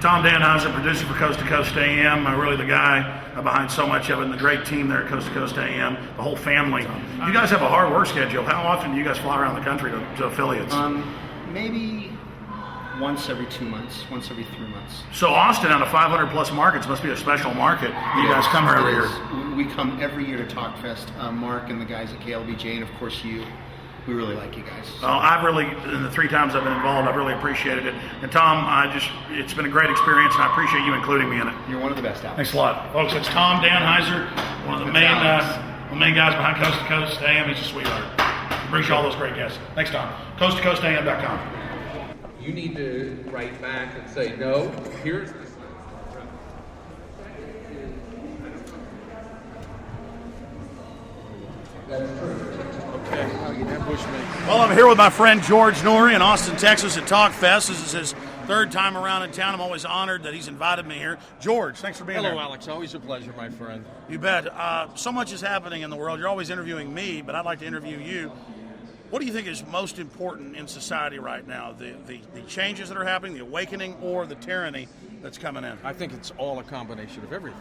Tom Danheiser, producer for Coast to Coast AM, really the guy behind so much of it, and the great team there at Coast to Coast AM, the whole family. You guys have a hard work schedule. How often do you guys fly around the country to affiliates? Maybe once every 2 months, once every 3 months. So Austin, out of 500 plus markets, must be a special market. You guys come here every year. We come every year to TalkFest. Mark and the guys at KLBJ, and of course you. We really like you guys. Well, I've really, in the 3 times I've been involved, I've really appreciated it. And Tom, it's been a great experience, and I appreciate you including me in it. You're one of the best, Alex. Thanks a lot. Folks, it's Tom Danheiser, one of the main guys behind Coast to Coast AM. He's a sweetheart. Brings you all those great guests. Thanks, Tom. CoastToCoastAM.com. You need to write back and say, no, here's the... Well, I'm here with my friend George Noory in Austin, Texas at TalkFest. This is his 3rd time around in town. I'm always honored that he's invited me here. George, thanks for being here. Hello, Alex. Always a pleasure, my friend. You bet. So much is happening in the world. You're always interviewing me, but I'd like to interview you. What do you think is most important in society right now? The changes that are happening, the awakening, or the tyranny that's coming in? I think it's all a combination of everything.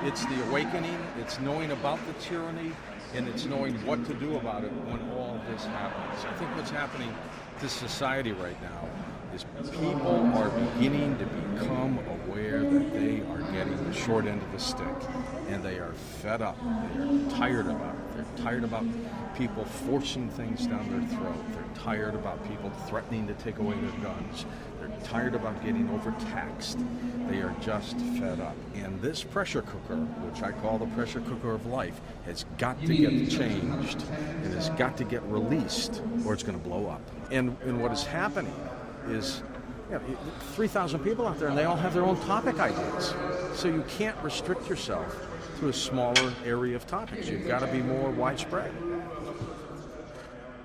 It's the awakening, it's knowing about the tyranny, and it's knowing what to do about it when all this happens. I think what's happening to society right now is people are beginning to become aware that they are getting the short end of the stick, and they are fed up. They are tired about it. They're tired about people forcing things down their throat. They're tired about people threatening to take away their guns. They're tired about getting overtaxed. They are just fed up. And this pressure cooker, which I call the pressure cooker of life, has got to get changed and has got to get released, or it's going to blow up. And what is happening is 3,000 people out there, and they all have their own topic ideas. So you can't restrict yourself to a smaller area of topics. You've got to be more widespread.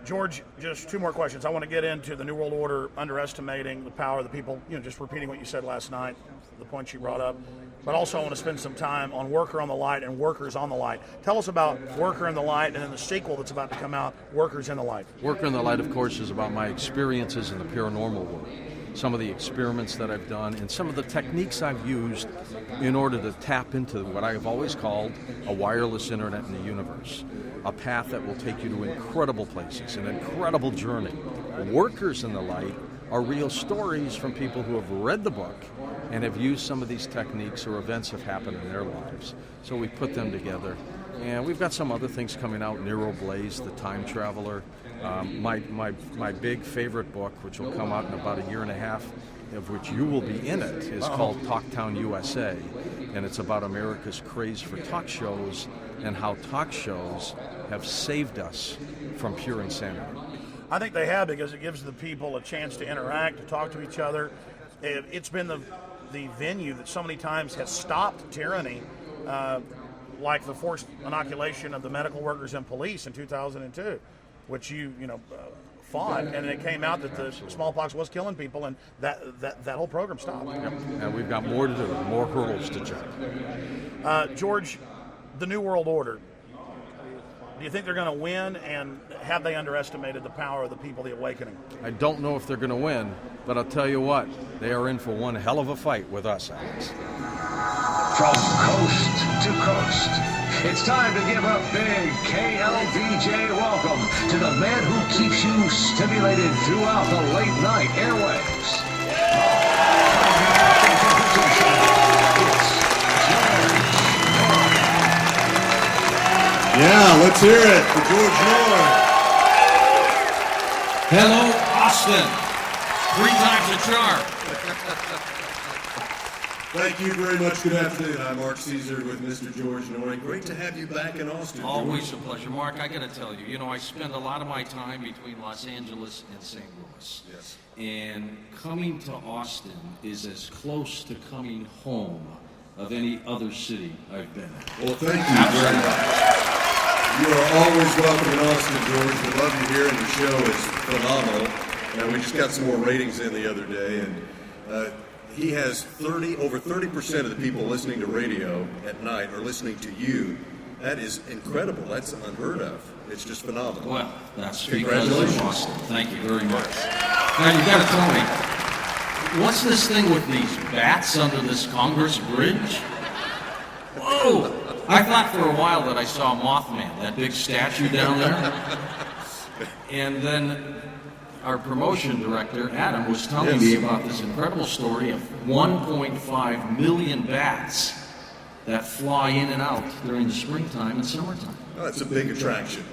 George, just 2 more questions. I want to get into the New World Order underestimating the power of the people, just repeating what you said last night, the points you brought up. But also I want to spend some time on Worker on the Light and Workers on the Light. Tell us about Worker in the Light, and then the sequel that's about to come out, Workers in the Light. Worker in the Light, of course, is about my experiences in the paranormal world. Some of the experiments that I've done and some of the techniques I've used in order to tap into what I have always called a wireless internet in the universe, a path that will take you to incredible places, an incredible journey. Workers in the Light are real stories from people who have read the book and have used some of these techniques or events have happened in their lives. So we put them together. And we've got some other things coming out, Nero Blaze, the Time Traveler. My big favorite book, which will come out in about 1.5 years, of which you will be in it, is called Talktown USA. And it's about America's craze for talk shows and how talk shows have saved us from pure insanity. I think they have, because it gives the people a chance to interact, to talk to each other. It's been the venue that so many times has stopped tyranny, like the forced inoculation of the medical workers and police in 2002, which you fought, and it came out that the smallpox was killing people, and that whole program stopped. Yep. And we've got more to do, more hurdles to jump. George, the New World Order, do you think they're going to win, and have they underestimated the power of the people, the awakening? I don't know if they're going to win, but I'll tell you what, they are in for one hell of a fight with us, Alex. From coast to coast, it's time to give a big KLBJ welcome to the man who keeps you stimulated throughout the late night airwaves. Yeah, let's hear it for George Noory. Hello, Austin. 3 times a charm. Thank you very much. Good afternoon. I'm Mark Caesar with Mr. George Noory. Great to have you back in Austin. Always a pleasure. Mark, I got to tell you, I spend a lot of my time between Los Angeles and St. Louis. Yes. And coming to Austin is as close to coming home of any other city I've been in. Well, thank you very much. You are always welcome in Austin, George. We love you here, and the show is phenomenal. And we just got some more ratings in the other day, and he has over 30% of the people listening to radio at night are listening to you. That is incredible. That's unheard of. It's just phenomenal. Well, that's because of Austin. Thank you very much. Now, you got to tell me, what's this thing with these bats under this Congress bridge? Whoa! I thought for a while that I saw Mothman, that big statue down there. And then our promotion director, Adam, was telling me about this incredible story of 1.5 million bats that fly in and out during the springtime and summertime. Oh, that's a big attraction.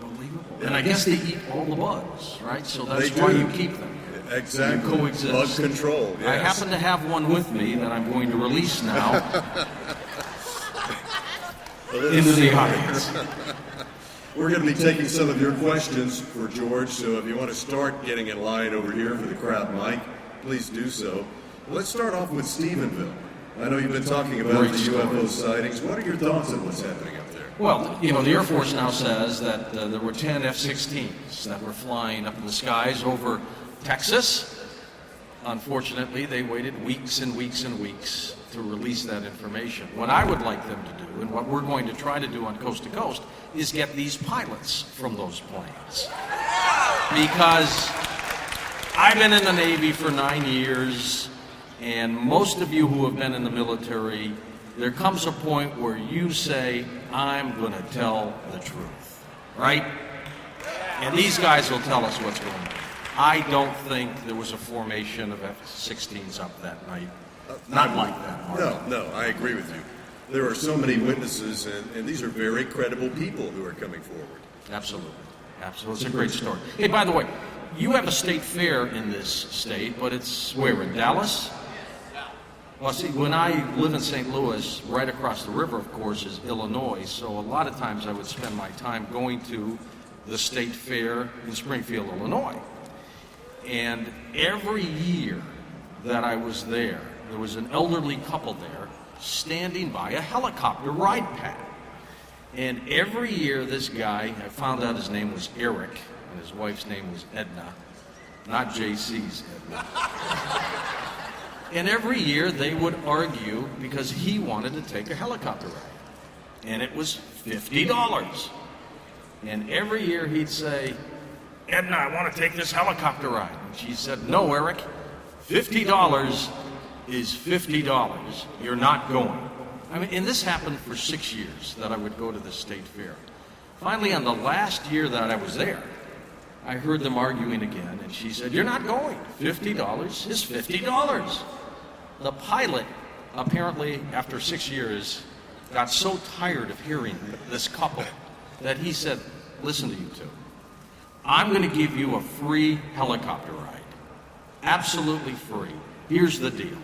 Unbelievable. And I guess they eat all the bugs, right? So that's They why do. you keep them. Exactly. You coexist. Bug control, yes. I happen to have one with me that I'm going to release now into the audience. We're going to be taking some of your questions for George, so if you want to start getting in line over here for the crowd mic, please do so. Let's start off with Stephenville. I know you've been talking about Great the story. UFO sightings. What are your thoughts on what's happening up there? Well, you know, the Air Force now says that there were 10 F-16s that were flying up in the skies over Texas. Unfortunately, they waited weeks and weeks and weeks to release that information. What I would like them to do, and what we're going to try to do on Coast to Coast, is get these pilots from those planes. Because I've been in the Navy for 9 years, and most of you who have been in the military, there comes a point where you say, I'm going to tell the truth, right? And these guys will tell us what's going on. I don't think there was a formation of F-16s up that night. Not like that, Mark. No, I agree with you. There are so many witnesses, and these are very credible people who are coming forward. Absolutely. Absolutely. It's a great story. Hey, by the way, you have a state fair in this state, but it's where, in Dallas? Well, see, when I live in St. Louis, right across the river, of course, is Illinois, so a lot of times I would spend my time going to the state fair in Springfield, Illinois. And every year that I was there was an elderly couple there standing by a helicopter ride pad. And every year this guy, I found out his name was Eric, and his wife's name was Edna, not JC's Edna. And every year they would argue because he wanted to take a helicopter ride. And it was $50. And every year he'd say, Edna, I want to take this helicopter ride. And she said, no, Eric, $50 is $50. You're not going. I mean, and this happened for 6 years that I would go to the state fair. Finally, on the last year that I was there, I heard them arguing again, and she said, you're not going. $50 is $50. The pilot, apparently, after 6 years, got so tired of hearing this couple that he said, listen to you two. I'm going to give you a free helicopter ride. Absolutely free. Here's the deal.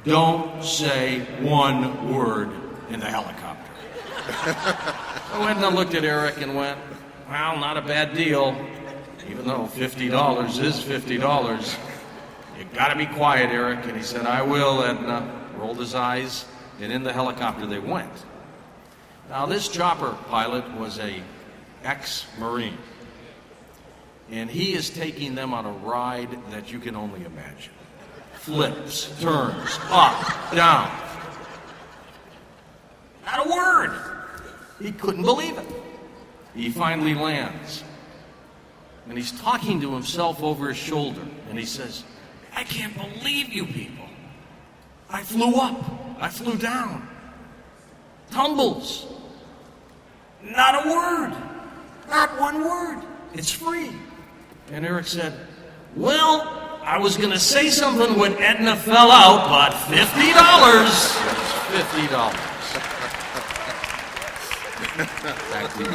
Don't say one word in the helicopter. So Edna looked at Eric and went, well, not a bad deal. Even though $50 is $50. You gotta be quiet, Eric. And he said, I will, Edna. Rolled his eyes, and in the helicopter they went. Now this chopper pilot was a ex-Marine. And he is taking them on a ride that you can only imagine. Flips, turns, up, down. Not a word. He couldn't believe it. He finally lands. And he's talking to himself over his shoulder. And he says, I can't believe you people. I flew up. I flew down. Tumbles. Not a word. Not one word. It's free. And Eric said, well, I was going to say something when Edna fell out, but $50. $50. Thank you.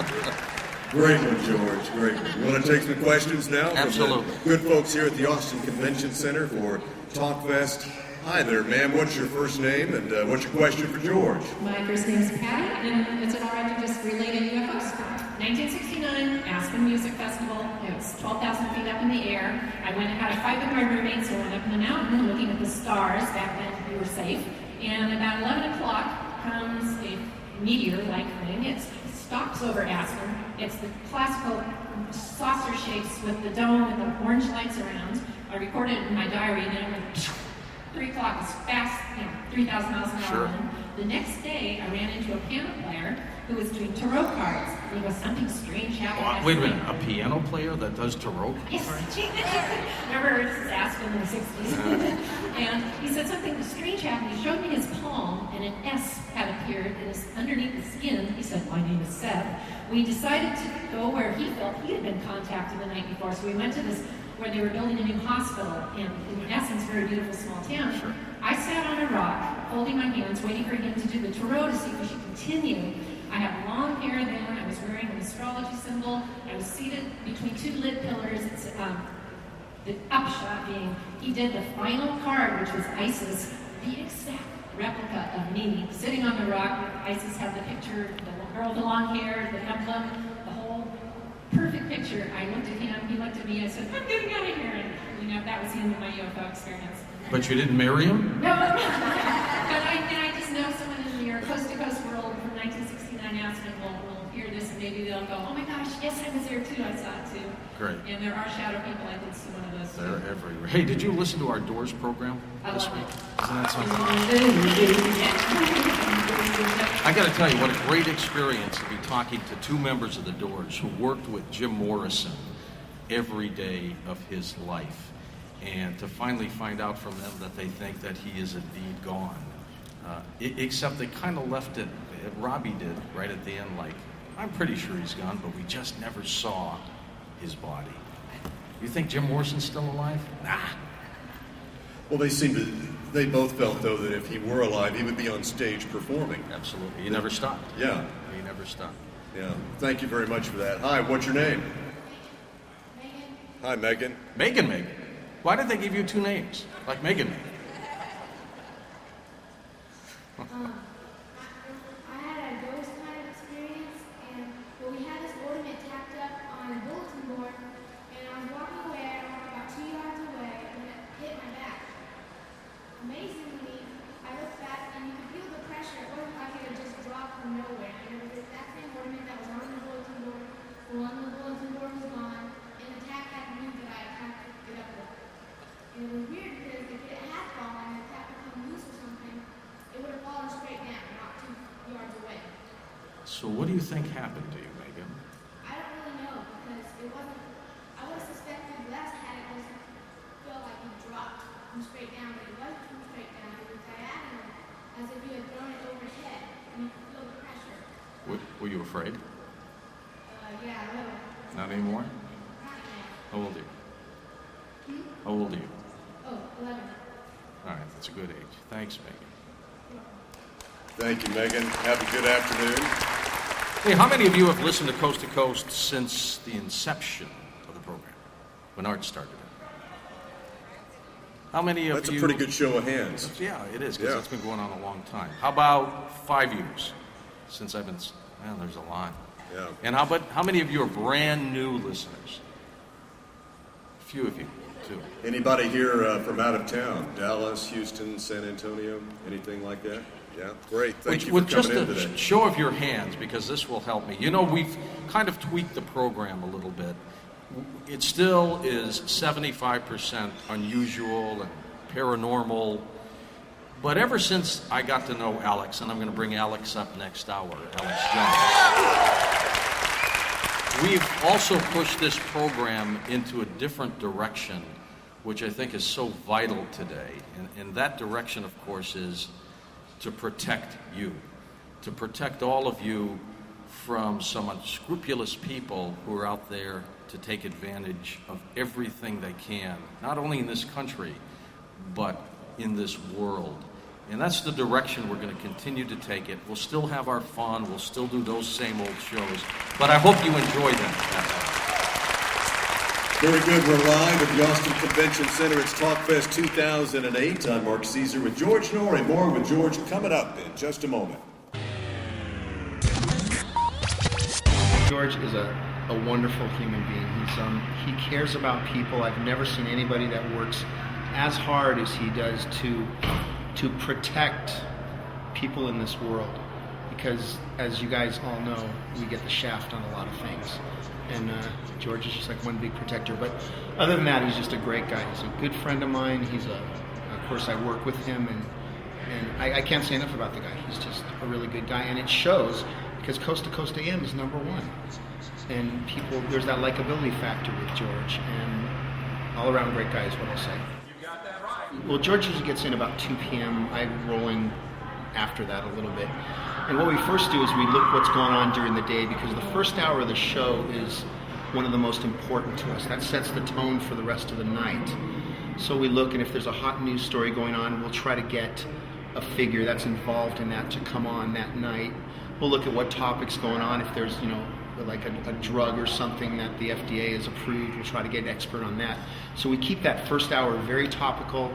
Great one, George. Great one. You want to take some questions now? Absolutely. From the good folks here at the Austin Convention Center for TalkFest. Hi there, ma'am. What's your first name and what's your question for George? My first name is Patty, and is it all right to just relay a UFO story? 1969, Aspen Music Festival. It was 12,000 feet up in the air. I went and had a fight with my roommate, so I went up in the mountain looking at the stars. Back then, we were safe. And about 11 o'clock comes a meteor-like thing. It stalks over Aspen. It's the classical saucer shapes with the dome and the orange lights around. I recorded it in my diary, and then it went 3 o'clock is fast, 3,000 miles an hour. Sure. The next day, I ran into a piano player who was doing tarot cards. And he goes, something strange happened. Wait a minute, a piano player that does tarot? Yes. Remember, this is Aspen in the 60s. And he said something strange happened. He showed me his palm, and an S had appeared underneath the skin. He said, my name is Seth. We decided to go where he felt he had been contacted the night before. So we went to this, where they were building a new hospital in essence, very beautiful small town. Sure. I sat on a rock, holding my hands, waiting for him to do the tarot to see if we should continue. I had long hair then. I was wearing an astrology symbol. I was seated between two lit pillars. It's, the upshot being, he did the final card, which was Isis, the exact replica of me, sitting on the rock. Isis had the picture, the girl with the long hair, the emblem, the whole perfect picture. I looked at him, he looked at me, I said, I'm getting out of here. And, that was the end of my UFO experience. But you didn't marry him? No, but I just know someone in your Coast to Coast world from 1969 Aspen will hear this and maybe they'll go, oh my gosh, yes, I was there too, I saw it too. Great. And there are shadow people, I did see one of those too. They're everywhere. Hey, did you listen to our Doors program this week? Isn't that something? I got to tell you, what a great experience to be talking to two members of the Doors who worked with Jim Morrison every day of his life. And to finally find out from them that they think that he is indeed gone. Except they kind of left it, Robbie did, right at the end, like, I'm pretty sure he's gone, but we just never saw his body. You think Jim Morrison's still alive? Nah. Well, they both felt, though, that if he were alive, he would be on stage performing. Absolutely. He never stopped. Yeah. He never stopped. Yeah. Thank you very much for that. Hi, what's your name? Megan. Hi, Megan. Megan. Why did they give you two names? Like Megan. I had a ghost kind of experience, and we had this ornament tacked up on a bulletin board, and I was walking away, I walked about 2 yards away, and it hit my back. Amazingly, I looked back, and you could feel the pressure. It wasn't like it had just dropped from nowhere. And it was the exact same ornament that was on the bulletin board. The one on the bulletin board was gone, and the tack had moved that I had to get up with. And it was weird because if it had fallen and the tack had come loose or something, it would have fallen straight down, not 2 yards away. So what do you think happened to you, Megan? I don't really know because it wasn't. I would have suspected last had it just felt like it dropped from straight down, but it wasn't from straight down. It was diagonal, as if you had thrown it overhead, and you could feel the pressure. Were you afraid? Yeah, a little. Not anymore? Not now. How old are you? How old are you? Oh, 11. All right, that's a good age. Thanks, Megan. Thank you, Megan. Have a good afternoon. Hey, how many of you have listened to Coast since the inception of the program, when Art started it? How many of That's you... a pretty good show of hands. Yeah, it is, because Yeah. it's been going on a long time. How about 5 years since I've been... Well, there's a lot. Yeah. And how many of you are brand new listeners? A few of you, too. Anybody here from out of town? Dallas, Houston, San Antonio, anything like that? Yeah, great. Thank you for With just coming in a today. show of your hands, because this will help me. You know, we've kind of tweaked the program a little bit. It still is 75% unusual and paranormal. But ever since I got to know Alex, and I'm going to bring Alex up next hour, Alex Jones, we've also pushed this program into a different direction, which I think is so vital today. And that direction, of course, is to protect you, to protect all of you from some unscrupulous people who are out there to take advantage of everything they can, not only in this country, but in this world. And that's the direction we're going to continue to take it. We'll still have our fun, we'll still do those same old shows, but I hope you enjoy them. Very good. We're live at the Austin Convention Center. It's TalkFest 2008. I'm Mark Caesar with George Noory. More with George coming up in just a moment. George is a wonderful human being. He cares about people. I've never seen anybody that works as hard as he does to protect people in this world. Because, as you guys all know, we get the shaft on a lot of things. And George is just like one big protector. But other than that, he's just a great guy. He's a good friend of mine. Of course, I work with him, And I can't say enough about the guy. He's just a really good guy, and it shows because Coast to Coast AM is #1. And people, there's that likability factor with George, and all around great guy is what I'll say. Well, George usually gets in about 2 p.m. I'm rolling after that a little bit. And what we first do is we look what's going on during the day, because the first hour of the show is one of the most important to us. That sets the tone for the rest of the night. So we look, and if there's a hot news story going on, we'll try to get a figure that's involved in that to come on that night. We'll look at what topic's going on. If there's, like a drug or something that the FDA has approved, we'll try to get an expert on that. So we keep that first hour very topical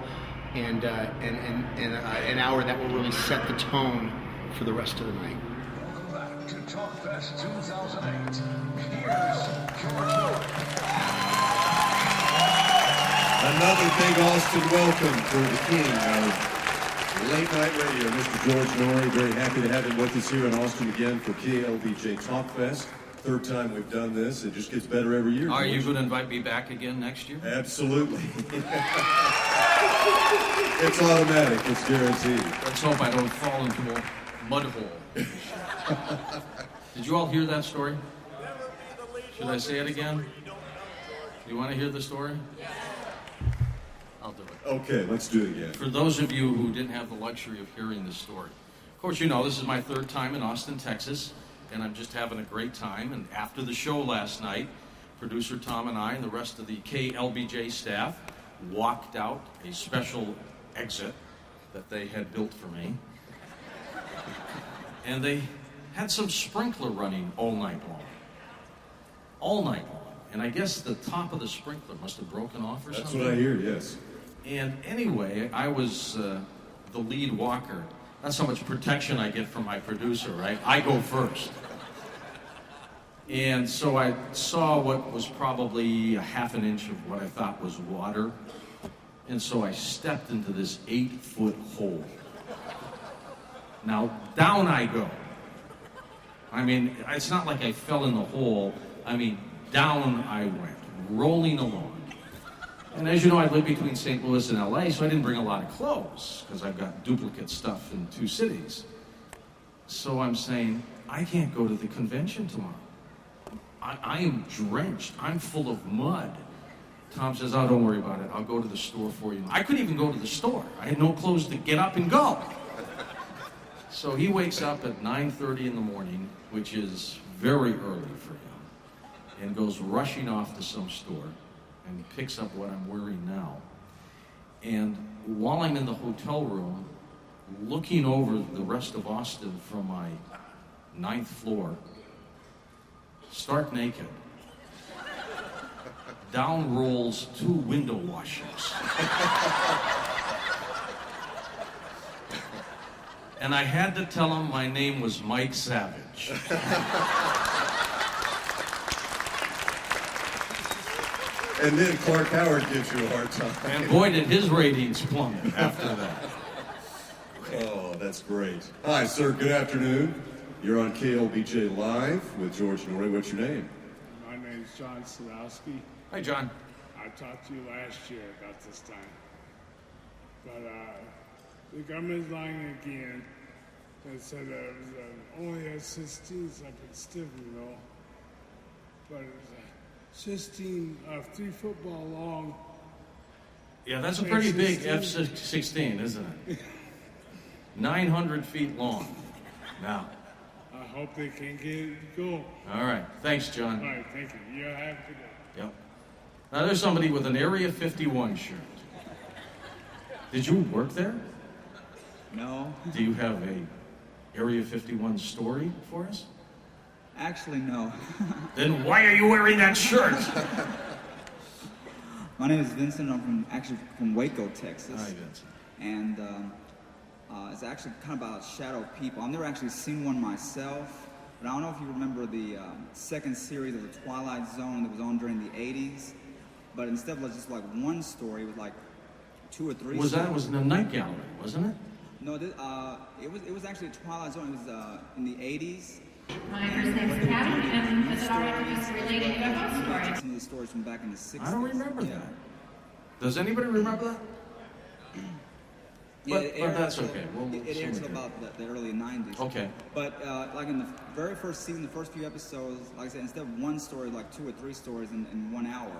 and an hour that will really set the tone for the rest of the night. Welcome back to TalkFest 2008. Here's George Noory. Another big Austin welcome for the king of late night radio, Mr. George Noory. Very happy to have him with us here in Austin again for KLBJ TalkFest. Third time we've done this. It just gets better every year. Are you going to invite me back again next year? Absolutely. It's automatic. It's guaranteed. Let's hope I don't fall into a mud hole. Did you all hear that story? Should I say it again? You want to hear the story? I'll do it. Okay, let's do it again. For those of you who didn't have the luxury of hearing this story, of course, this is my third time in Austin, Texas, and I'm just having a great time. And after the show last night, producer Tom and I and the rest of the KLBJ staff walked out a special exit that they had built for me. And they had some sprinkler running all night long. All night long. And I guess the top of the sprinkler must have broken off or something. That's what I hear, yes. And anyway, I was the lead walker. That's how much protection I get from my producer, right? I go first. And so I saw what was probably a half an inch of what I thought was water. And so I stepped into this 8-foot hole. Now, down I go. I mean, it's not like I fell in the hole. I mean, down I went, rolling along. And as you know, I live between St. Louis and LA, so I didn't bring a lot of clothes, because I've got duplicate stuff in 2 cities. So I'm saying, I can't go to the convention tomorrow. I am drenched. I'm full of mud. Tom says, oh, don't worry about it. I'll go to the store for you. I couldn't even go to the store. I had no clothes to get up and go. So he wakes up at 9:30 in the morning, which is very early for him, and goes rushing off to some store and picks up what I'm wearing now. And while I'm in the hotel room, looking over the rest of Austin from my 9th floor, stark naked, down rolls 2 window washers. And I had to tell him my name was Mike Savage. And then Clark Howard gives you a hard time. And boy, did his ratings plummet after that. Oh, that's great. Hi, sir. Good afternoon. You're on KLBJ Live with George Noory. What's your name? My name's John Sadowski. Hi, John. I talked to you last year about this time. But the government's lying again. They said there was only a 16s up in Stephenville. But it was a 16 3 football long. Yeah, that's a pretty big F-16, isn't it? 900 feet long. Now. I hope they can get it going. All right. Thanks, John. All right, thank you. You have a good day. Yep. Now, there's somebody with an Area 51 shirt. Did you work there? No. Do you have a Area 51 story for us? Actually, no. Then why are you wearing that shirt? My name is Vincent. I'm from Waco, Texas. Hi, Vincent. And it's actually kind of about shadow people. I've never actually seen one myself, but I don't know if you remember the second series of The Twilight Zone that was on during the 80s. But instead of just like one story, it was like 2 or 3 stories. It was in the night gallery, wasn't it? No, it was actually Twilight Zone. It was in the 80s. My first name is Patty, and is it all right to just relate a UFO story? Some of the stories from back in the 60s. I don't remember that. Does anybody remember that? Yeah, But that's okay. It aired until about the early 90s. Okay. But like in the very first season, the first few episodes, like I said, instead of one story, like 2 or 3 stories in 1 hour.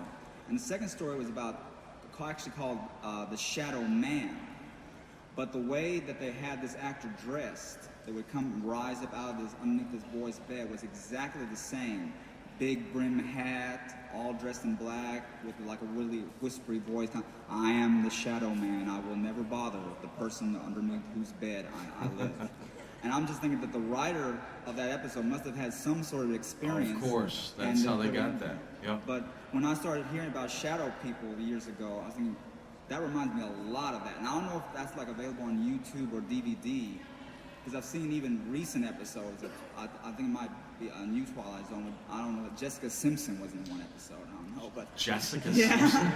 And the second story was actually called The Shadow Man. But the way that they had this actor dressed, that would rise up out of underneath this boy's bed, was exactly the same. Big brim hat, all dressed in black, with like a really whispery voice. I am the Shadow Man. I will never bother the person underneath whose bed I live. And I'm just thinking that the writer of that episode must have had some sort of experience. Of course, that's how they got that. Yeah. But when I started hearing about shadow people years ago, I was thinking, that reminds me a lot of that. And I don't know if that's like available on YouTube or DVD, because I've seen even recent episodes. I think it might be a new Twilight Zone. I don't know. Jessica Simpson was in one episode. I don't know, but Jessica Simpson.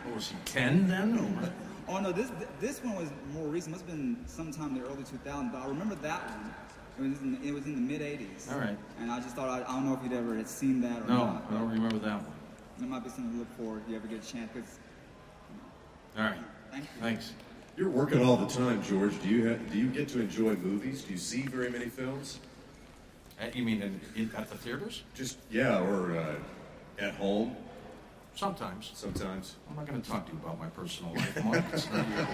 What was he, 10 then? Or what? Oh no, this one was more recent. Must have been sometime in the early 2000s. But I remember that one. It was in the mid 80s. All right. And I just thought I don't know if you'd ever had seen that or not. No, I don't remember that one. It might be something to look for if you ever get a chance. All right. Thank you. Thanks. You're working all the time, George. Do you get to enjoy movies? Do you see very many films? You mean at the theaters? Or at home? Sometimes. Sometimes. I'm not going to talk to you about my personal life, Mark. It's not your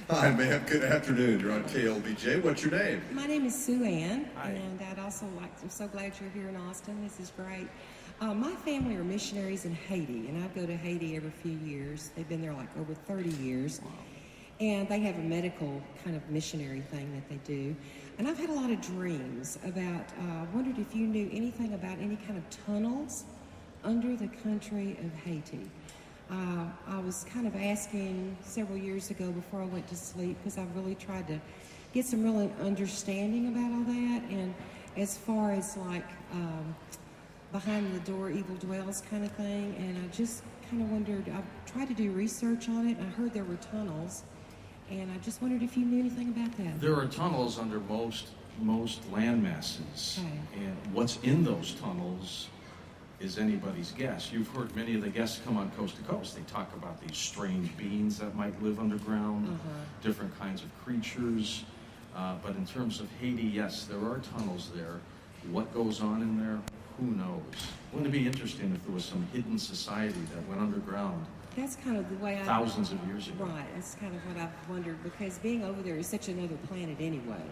Hi, ma'am. Good afternoon. You're on KLBJ. What's your name? My name is Sue Ann, Hi. and I'm so glad you're here in Austin. This is great. My family are missionaries in Haiti, and I go to Haiti every few years. They've been there like over 30 years. Wow. And they have a medical kind of missionary thing that they do. And I've had a lot of dreams about, wondered if you knew anything about any kind of tunnels under the country of Haiti. I was kind of asking several years ago before I went to sleep, because I really tried to get some real understanding about all that. And as far as like behind the door evil dwells kind of thing, and I just kind of wondered, I tried to do research on it, and I heard there were tunnels. And I just wondered if you knew anything about that. There are tunnels under most land masses. Okay. And what's in those tunnels is anybody's guess. You've heard many of the guests come on Coast to Coast. They talk about these strange beings that might live underground, different kinds of creatures. But in terms of Haiti, yes, there are tunnels there. What goes on in there, who knows? Wouldn't it be interesting if there was some hidden society that went underground? That's kind of the way thousands of years ago. Right, that's kind of what I've wondered, because being over there is such another planet anyway,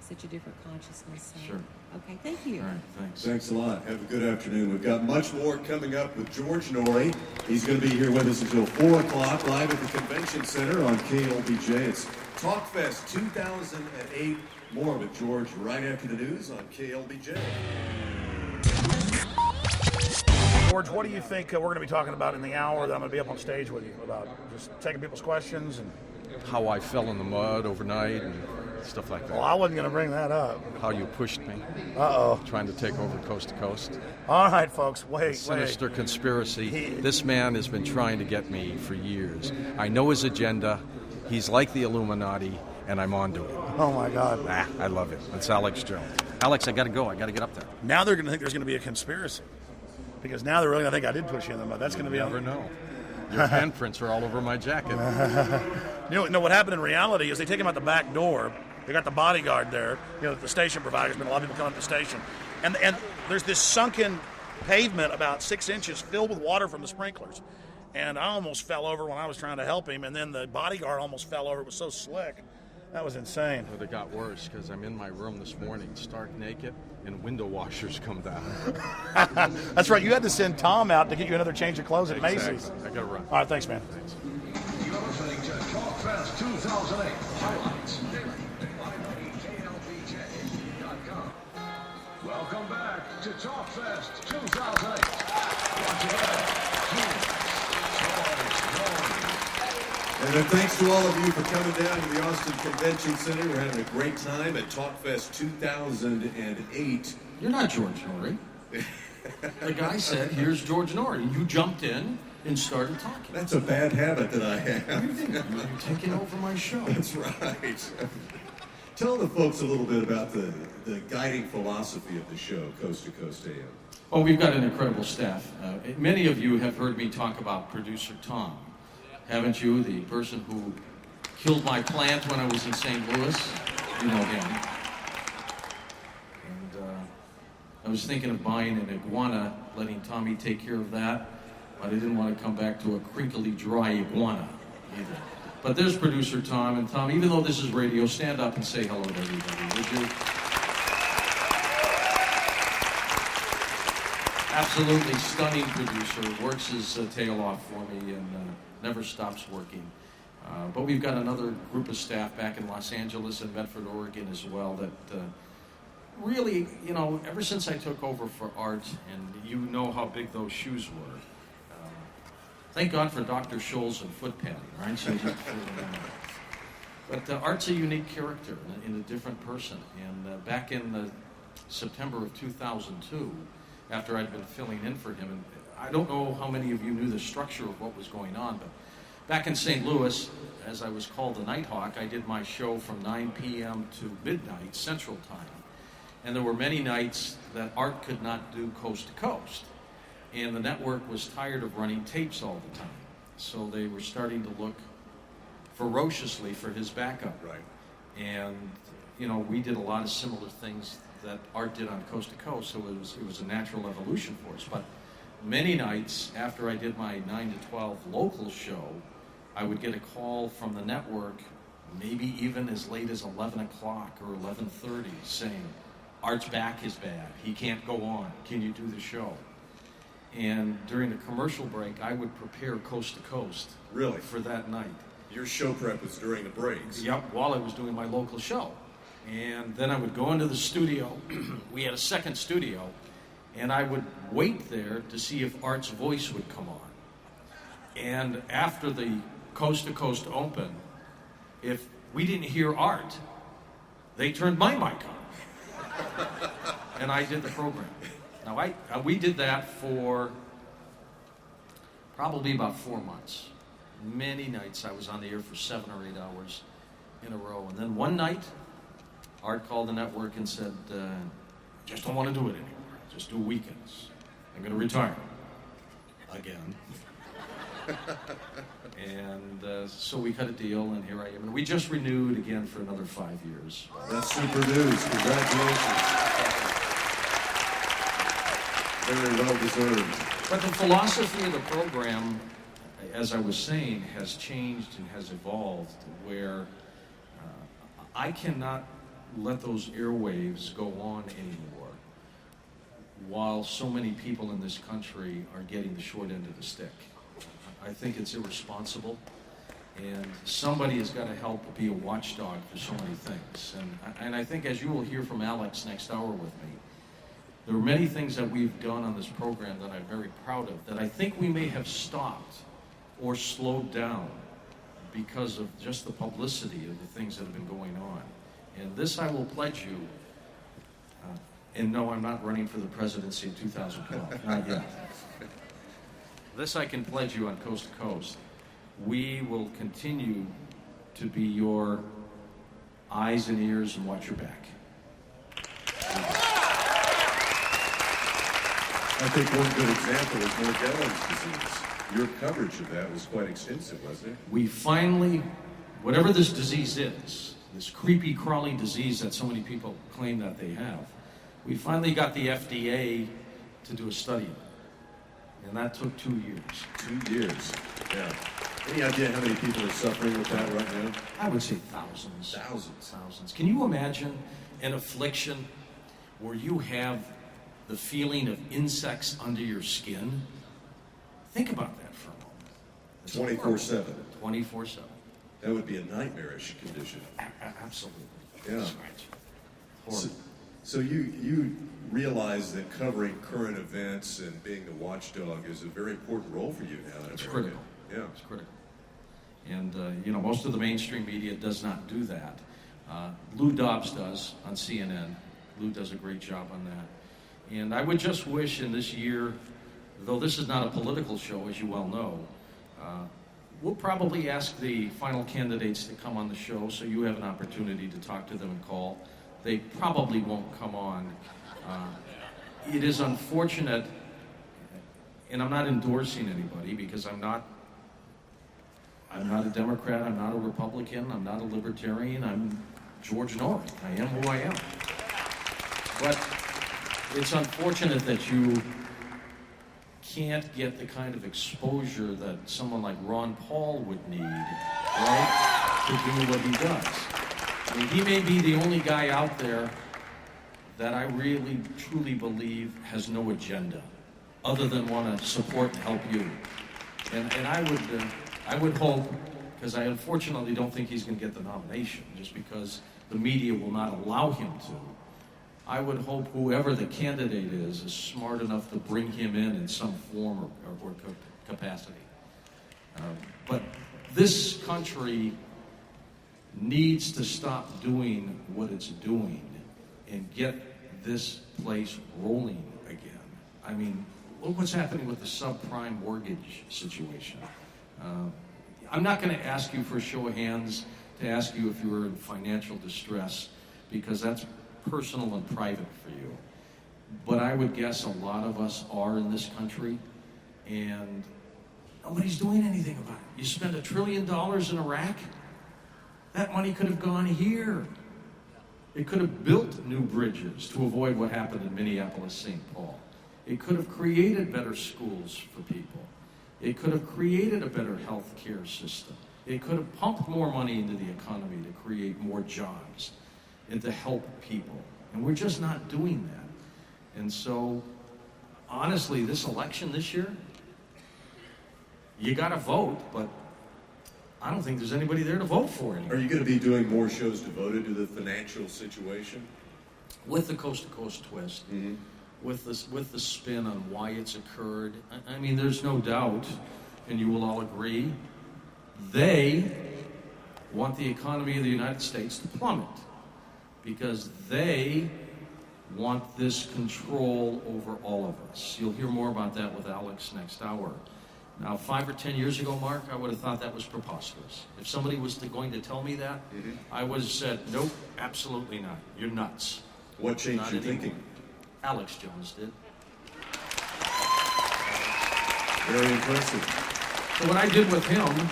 such a different consciousness. So. Sure. Okay, thank you. All right, thanks. Thanks a lot. Have a good afternoon. We've got much more coming up with George Noory. He's going to be here with us until 4 o'clock live at the Convention Center on KLBJ. It's TalkFest 2008. More with George right after the news on KLBJ. George, what do you think we're going to be talking about in the hour that I'm going to be up on stage with you about? Just taking people's questions and How I fell in the mud overnight and stuff like that. well, I wasn't going to bring that up. How you pushed me. Uh-oh. Trying to take over Coast to Coast. All right, folks, wait. Sinister conspiracy. This man has been trying to get me for years. I know his agenda. He's like the Illuminati, and I'm on to it. Oh, my God. I love it. That's Alex Jones. Alex, I got to go. I got to get up there. Now they're going to think there's going to be a conspiracy. Because now they're really going to think I did push you in the mud. That's going to be... You never know. Your handprints are all over my jacket. No, what happened in reality is they take him out the back door. They got the bodyguard there. The station provider's been a lot of people coming to the station. And there's this sunken pavement about 6 inches filled with water from the sprinklers. And I almost fell over when I was trying to help him. And then the bodyguard almost fell over. It was so slick. That was insane. But it got worse because I'm in my room this morning, stark naked, and window washers come down. That's right. You had to send Tom out to get you another change of clothes at Macy's. I got to run. All right, thanks, man. Thanks. You're listening to TalkFest 2008 highlights. KLBJ.com. Welcome back to TalkFest 2008. Once again, And thanks to all of you for coming down to the Austin Convention Center. We're having a great time at TalkFest 2008. You're not George Noory. The guy said, here's George Noory. You jumped in and started talking. That's a bad habit that I have. You're taking over my show. That's right. Tell the folks a little bit about the guiding philosophy of the show, Coast to Coast AM. Oh, we've got an incredible staff. Many of you have heard me talk about producer Tom. haven't you? The person who killed my plant when I was in St. Louis. You know him. And I was thinking of buying an iguana, letting Tommy take care of that, but I didn't want to come back to a crinkly, dry iguana either. But there's producer Tom, and Tom, even though this is radio, stand up and say hello to everybody, would you? Absolutely stunning producer, works his tail off for me and never stops working. But we've got another group of staff back in Los Angeles and Medford, Oregon as well that really, you know, ever since I took over for Art, and you know how big those shoes were, thank God for Dr. Scholl's and foot padding, right? So but Art's a unique character and a different person. And back in September of 2002, after I'd been filling in for him, and I don't know how many of you knew the structure of what was going on, but back in St. Louis, as I was called the Nighthawk, I did my show from 9 p.m. to midnight Central Time. And there were many nights that Art could not do coast to coast. And the network was tired of running tapes all the time. So they were starting to look ferociously for his backup. Right. And, you know, we did a lot of similar things that Art did on coast to coast, so it was a natural evolution for us. But many nights after I did my 9 to 12 local show, I would get a call from the network, maybe even as late as 11 o'clock or 11:30, saying, Art's back is bad. He can't go on. Can you do the show? And during the commercial break, I would prepare coast to coast. Really? For that night. Your show prep was during the breaks? Yep, while I was doing my local show. And then I would go into the studio. We had a second studio. And I would wait there to see if Art's voice would come on. And after the Coast to Coast open, if we didn't hear Art, they turned my mic on. And I did the program. Now, we did that for probably about 4 months. Many nights I was on the air for 7 or 8 hours in a row. And then one night, Art called the network and said, just don't want to do it anymore. Just do weekends. I'm going to retire. Again. And so we cut a deal, and here I am. And we just renewed again for another 5 years. That's super news. Congratulations. Very well deserved. But the philosophy of the program, as I was saying, has changed and has evolved where I cannot let those airwaves go on anymore while so many people in this country are getting the short end of the stick. I think it's irresponsible, and somebody has got to help be a watchdog for so many things. And I think, as you will hear from Alex next hour with me, there are many things that we've done on this program that I'm very proud of, that I think we may have stopped or slowed down because of just the publicity of the things that have been going on. And this I will pledge you, and no, I'm not running for the presidency in 2012, not yet. This I can pledge you on Coast to Coast. We will continue to be your eyes and ears and watch your back. I think one good example is Morgellons disease. Your coverage of that was quite extensive, wasn't it? We finally, whatever this disease is, this creepy, crawling disease that so many people claim that they have, we finally got the FDA to do a study of it. And that took 2 years. 2 years, yeah. Any idea how many people are suffering with that right now? I would say thousands. Thousands. Can you imagine an affliction where you have the feeling of insects under your skin? Think about that for a moment. 24/7. 24/7. That would be a nightmarish condition. Absolutely. Yeah. That's right. Horrible. So you realize that covering current events and being the watchdog is a very important role for you now. It's critical. Yeah. It's critical. And, most of the mainstream media does not do that. Lou Dobbs does on CNN. Lou does a great job on that. And I would just wish in this year, though this is not a political show, as you well know, we'll probably ask the final candidates to come on the show so you have an opportunity to talk to them and call. They probably won't come on. It is unfortunate, and I'm not endorsing anybody because I'm not I'm not a Democrat, I'm not a Republican, I'm not a Libertarian, I'm George Noory. I am who I am. But it's unfortunate that you can't get the kind of exposure that someone like Ron Paul would need, right, to do what he does. I mean, he may be the only guy out there that I really, truly believe has no agenda other than want to support and help you. And I would hope, because I unfortunately don't think he's going to get the nomination, just because the media will not allow him to. I would hope whoever the candidate is smart enough to bring him in some form or capacity. But this country needs to stop doing what it's doing and get this place rolling again. I mean, look what's happening with the subprime mortgage situation. I'm not going to ask you for a show of hands to ask you if you were in financial distress, because that's personal and private for you. But I would guess a lot of us are in this country, and nobody's doing anything about it. You spend $1 trillion in Iraq, that money could have gone here. It could have built new bridges to avoid what happened in Minneapolis, St. Paul. It could have created better schools for people. It could have created a better health care system. It could have pumped more money into the economy to create more jobs and to help people. And we're just not doing that. And so, honestly, this election this year, you got to vote, but I don't think there's anybody there to vote for anymore. Are you going to be doing more shows devoted to the financial situation? With the coast-to-coast twist, with the spin on why it's occurred. I mean, there's no doubt, and you will all agree, they want the economy of the United States to plummet because they want this control over all of us. You'll hear more about that with Alex next hour. Now, 5 or 10 years ago, Mark, I would have thought that was preposterous. If somebody was going to tell me that, I would have said, nope, absolutely not. You're nuts. What changed your thinking? Alex Jones did. Very impressive. So what I did with him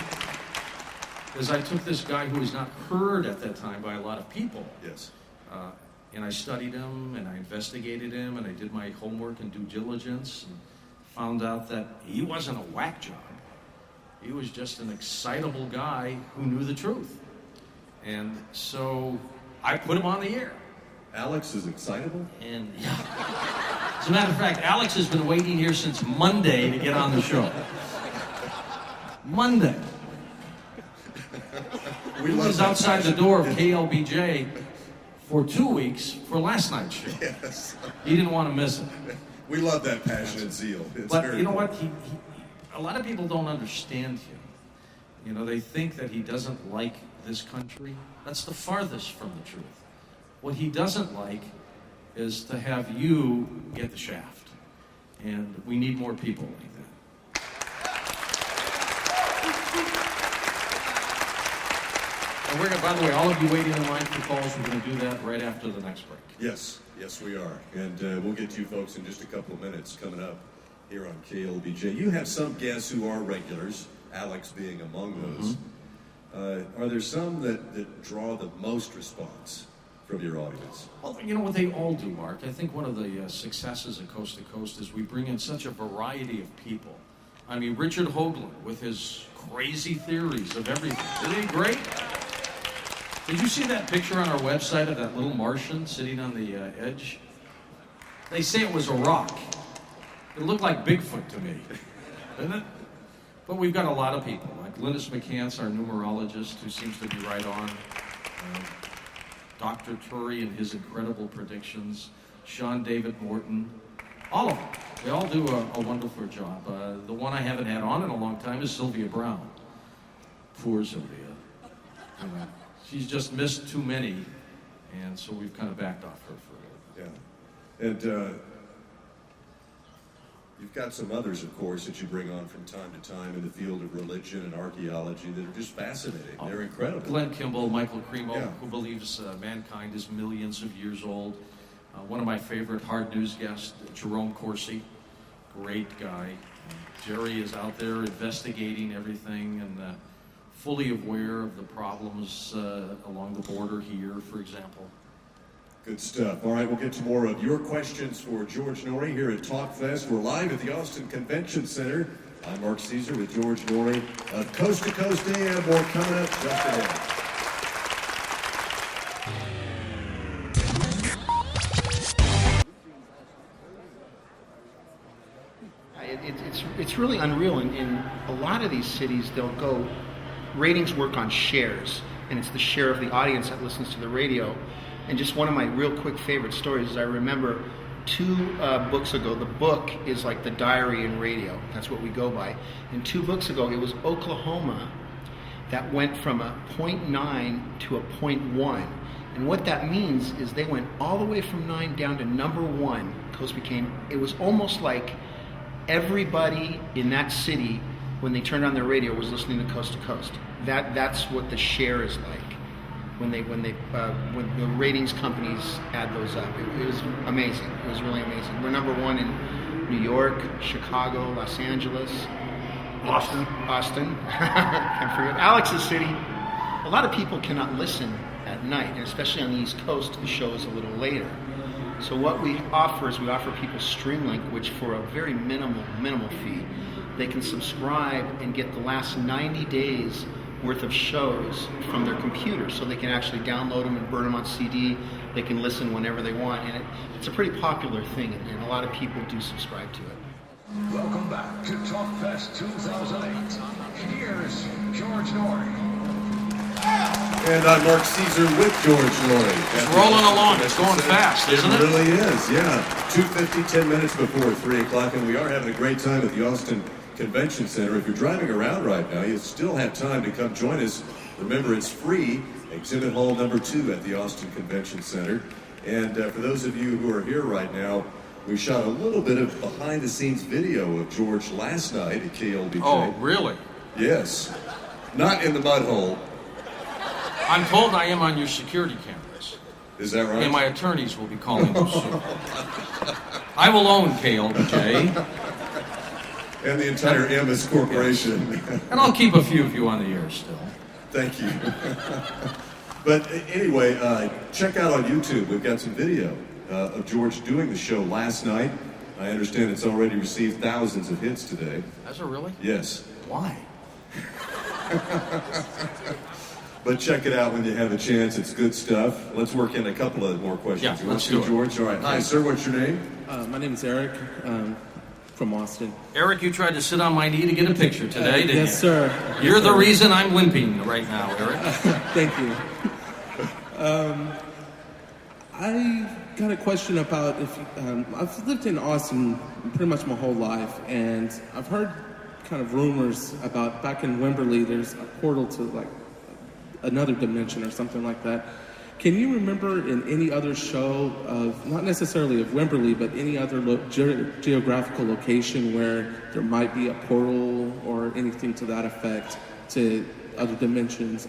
is I took this guy who was not heard at that time by a lot of people. Yes. And I studied him, and I investigated him, and I did my homework and due diligence, and found out that he wasn't a whack job. He was just an excitable guy who knew the truth. And so I put him on the air. Alex is excitable? And yeah. As a matter of fact, Alex has been waiting here since Monday to get on the show. Monday. He was outside the door of KLBJ for 2 weeks for last night's show. Yes. He didn't want to miss it. We love that passion and zeal. But you know what? A lot of people don't understand him. You know, they think that he doesn't like this country. That's the farthest from the truth. What he doesn't like is to have you get the shaft. And we need more people like that. And we're going to, by the way, all of you waiting in line for calls, we're going to do that right after the next break. Yes, we are. And we'll get to you folks in just a couple of minutes coming up here on KLBJ. You have some guests who are regulars, Alex being among those. Are there some that draw the most response from your audience? Well, you know what they all do, Mark. I think one of the successes of Coast to Coast is we bring in such a variety of people. I mean, Richard Hoagland with his crazy theories of everything. Isn't he great? Did you see that picture on our website of that little Martian sitting on the edge? They say it was a rock. It looked like Bigfoot to me, didn't it? But we've got a lot of people, like Linus McCants, our numerologist, who seems to be right on. Dr. Turi and his incredible predictions. Sean David Morton. All of them. They all do a wonderful job. The one I haven't had on in a long time is Sylvia Brown. Poor Sylvia. She's just missed too many, and so we've kind of backed off her for a little bit. Yeah. And you've got some others, of course, that you bring on from time to time in the field of religion and archaeology that are just fascinating. They're incredible. Glenn Kimball, Michael Cremo, who believes mankind is millions of years old. One of my favorite hard news guests, Jerome Corsi. Great guy. Jerry is out there investigating everything and fully aware of the problems along the border here, for example. Good stuff. All right, we'll get to more of your questions for George Noory here at Talk Fest. We're live at the Austin Convention Center. I'm Mark Caesar with George Noory of Coast to Coast AM. More coming up just ahead. It's really unreal. In a lot of these cities, they'll go, ratings work on shares, and it's the share of the audience that listens to the radio. And just one of my real quick favorite stories is I remember 2 books ago, the book is like the diary in radio. That's what we go by. And 2 books ago, it was Oklahoma that went from a 0.9 to a 0.1. And what that means is they went all the way from 9 down to number 1. It was almost like everybody in that city, when they turned on their radio, was listening to Coast to Coast. That's what the share is like when the ratings companies add those up. It was amazing. It was really amazing. We're number 1 in New York, Chicago, Los Angeles, Austin. Can't forget Alex's city. A lot of people cannot listen at night, and especially on the East Coast, the show is a little later. So what we offer is we offer people Streamlink, which for a very minimal fee, they can subscribe and get the last 90 days worth of shows from their computer, so they can actually download them and burn them on CD. They can listen whenever they want, and it's a pretty popular thing, and a lot of people do subscribe to it. Welcome back to Talk Fest 2008. Here's George Noory. And I'm Mark Caesar with George Noory. It's rolling along. It's going fast, isn't it? It really is, yeah. 2:50, 10 minutes before 3 o'clock, and we are having a great time at the Austin Convention Center. If you're driving around right now, you still have time to come join us. Remember, it's free. Exhibit Hall number 2 at the Austin Convention Center. And for those of you who are here right now, we shot a little bit of behind-the-scenes video of George last night at KLBJ. Oh, really? Yes. Not in the mud hole. I'm told I am on your security cameras. Is that right? And my attorneys will be calling you soon. I will own KLBJ. And the entire Emmis Corporation. And I'll keep a few of you on the air still. Thank you. But anyway, check out on YouTube. We've got some video of George doing the show last night. I understand it's already received thousands of hits today. Has it really? Yes. Why? But check it out when you have a chance. It's good stuff. Let's work in a couple of more questions. Yeah, let's do it. George? All right. Hi, sir. What's your name? My name is Eric from Austin. Eric, you tried to sit on my knee to get a picture today, didn't you? Yes, sir. You're the reason I'm limping right now, Eric. Thank you. I got a question about if I've lived in Austin pretty much my whole life, and I've heard kind of rumors about back in Wimberley, there's a portal to like another dimension or something like that. Can you remember in any other show of, not necessarily of Wimberley, but any other geographical location where there might be a portal or anything to that effect to other dimensions,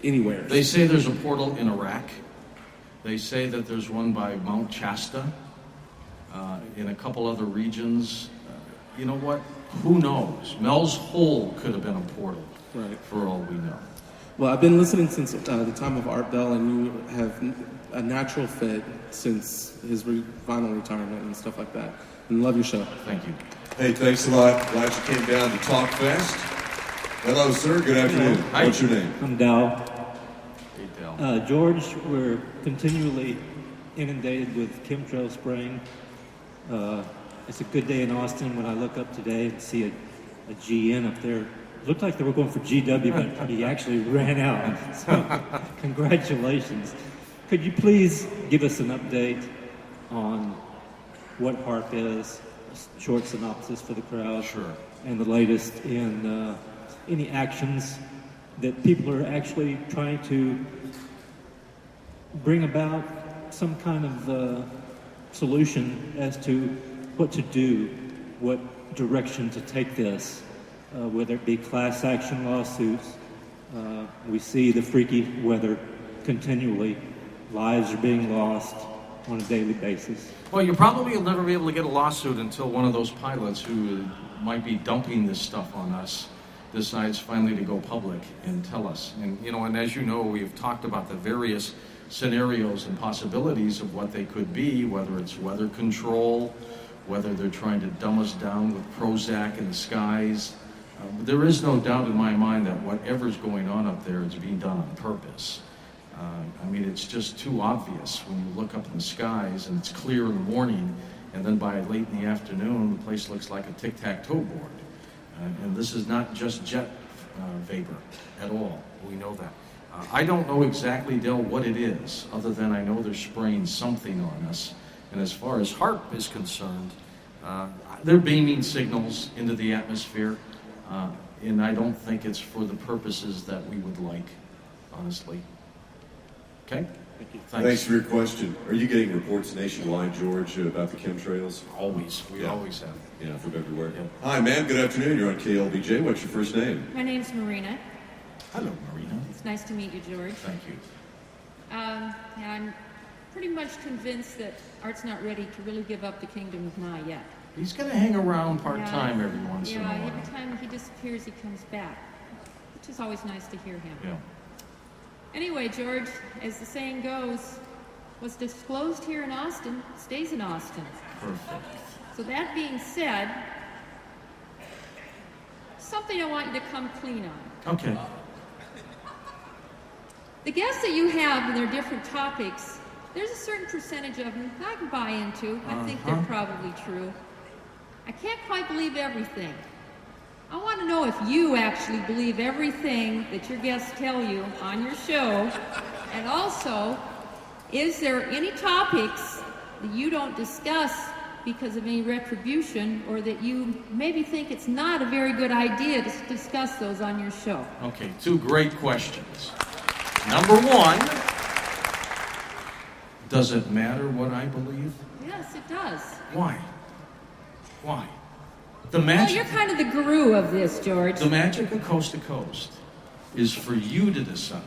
anywhere? They say there's a portal in Iraq. They say that there's one by Mount Shasta, in a couple other regions. You know what? Who knows? Mel's Hole could have been a portal, right, for all we know. Well, I've been listening since the time of Art Bell, and you have a natural fit since his final retirement and stuff like that. And love your show. Thank you. Hey, thanks a lot. Glad you came down to Talk Fest. Hello, sir. Good afternoon. Hi. What's your name? I'm Dow. Hey, Del. George, we're continually inundated with chemtrail spraying. It's a good day in Austin when I look up today and see a GN up there. It looked like they were going for GW, but he actually ran out. So, congratulations. Could you please give us an update on what HARP is, a short synopsis for the crowd? Sure. And the latest in any actions that people are actually trying to bring about some kind of solution as to what to do, what direction to take this, whether it be class action lawsuits. We see the freaky weather continually. Lives are being lost on a daily basis. Well, you probably will never be able to get a lawsuit until one of those pilots who might be dumping this stuff on us decides finally to go public and tell us. And, you know, and as you know, we've talked about the various scenarios and possibilities of what they could be, whether it's weather control, whether they're trying to dumb us down with Prozac in the skies. There is no doubt in my mind that whatever's going on up there is being done on purpose. I mean, it's just too obvious when you look up in the skies and it's clear in the morning, and then by late in the afternoon, the place looks like a tic-tac-toe board. And this is not just jet vapor at all. We know that. I don't know exactly, Del, what it is, other than I know they're spraying something on us. And as far as HAARP is concerned, they're beaming signals into the atmosphere, and I don't think it's for the purposes that we would like, honestly. Okay? Thank you. Thanks for your question. Are you getting reports nationwide, George, about the chemtrails? Always. We always have. Yeah, from everywhere. Yeah. Hi, ma'am. Good afternoon. You're on KLBJ. What's your first name? My name's Marina. Hello, Marina. It's nice to meet you, George. Thank you. And I'm pretty much convinced that Art's not ready to really give up the kingdom of Nye yet. He's going to hang around part-time every once in a while. Yeah, every time he disappears, he comes back, which is always nice to hear him. Yeah. Anyway, George, as the saying goes, what's disclosed here in Austin stays in Austin. Perfect. So that being said, something I want you to come clean on. Okay. The guests that you have and their different topics, there's a certain percentage of them I can buy into. I think they're probably true. I can't quite believe everything. I want to know if you actually believe everything that your guests tell you on your show. And also, is there any topics that you don't discuss because of any retribution, or that you maybe think it's not a very good idea to discuss those on your show? Okay, two great questions. Number one, does it matter what I believe? Yes, it does. Why? Why? The magic. Well, you're kind of the guru of this, George. The magic of Coast to Coast is for you to decide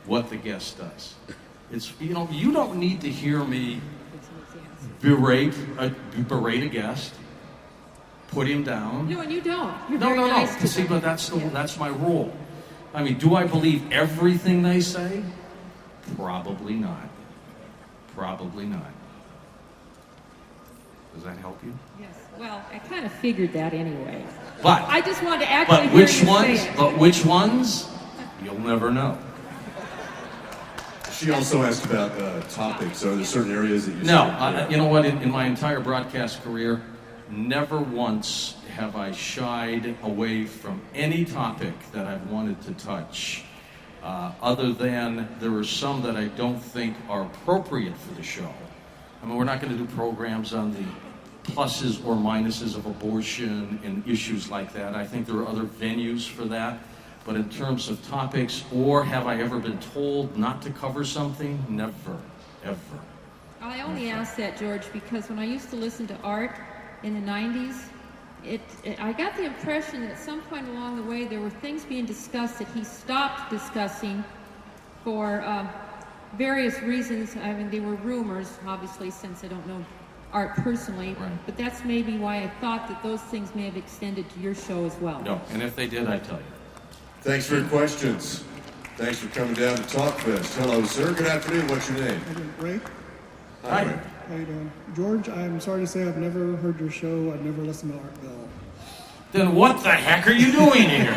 what the guest does. It's, you know, you don't need to hear me berate a guest, put him down. No, and you don't. You're No. very nice to See, them. but that's my rule. I mean, do I believe everything they say? Probably not. Probably not. Does that help you? Yes. Well, I kind of figured that anyway. But I just wanted to actually But hear which you ones? say it. But which ones? You'll never know. She also asked about topics. Are there certain areas that you No, you know what? In my entire broadcast career, never once have I shied away from any topic that I've wanted to touch, other than there are some that I don't think are appropriate for the show. I mean, we're not going to do programs on the pluses or minuses of abortion and issues like that. I think there are other venues for that. But in terms of topics, or have I ever been told not to cover something? Never, ever. I only ask that, George, because when I used to listen to Art in the 90s, I got the impression that at some point along the way there were things being discussed that he stopped discussing for various reasons. I mean, they were rumors, obviously, since I don't know Art personally, Right. but that's maybe why I thought that those things may have extended to your show as well. No, and if they did, I'd tell you. Thanks for your questions. Thanks for coming down to TalkFest. Hello, sir. Good afternoon. What's your name? Ray? Hi, Ray. How you doing? George, I'm sorry to say I've never heard your show. I've never listened to Art Bell. Then what the heck are you doing here?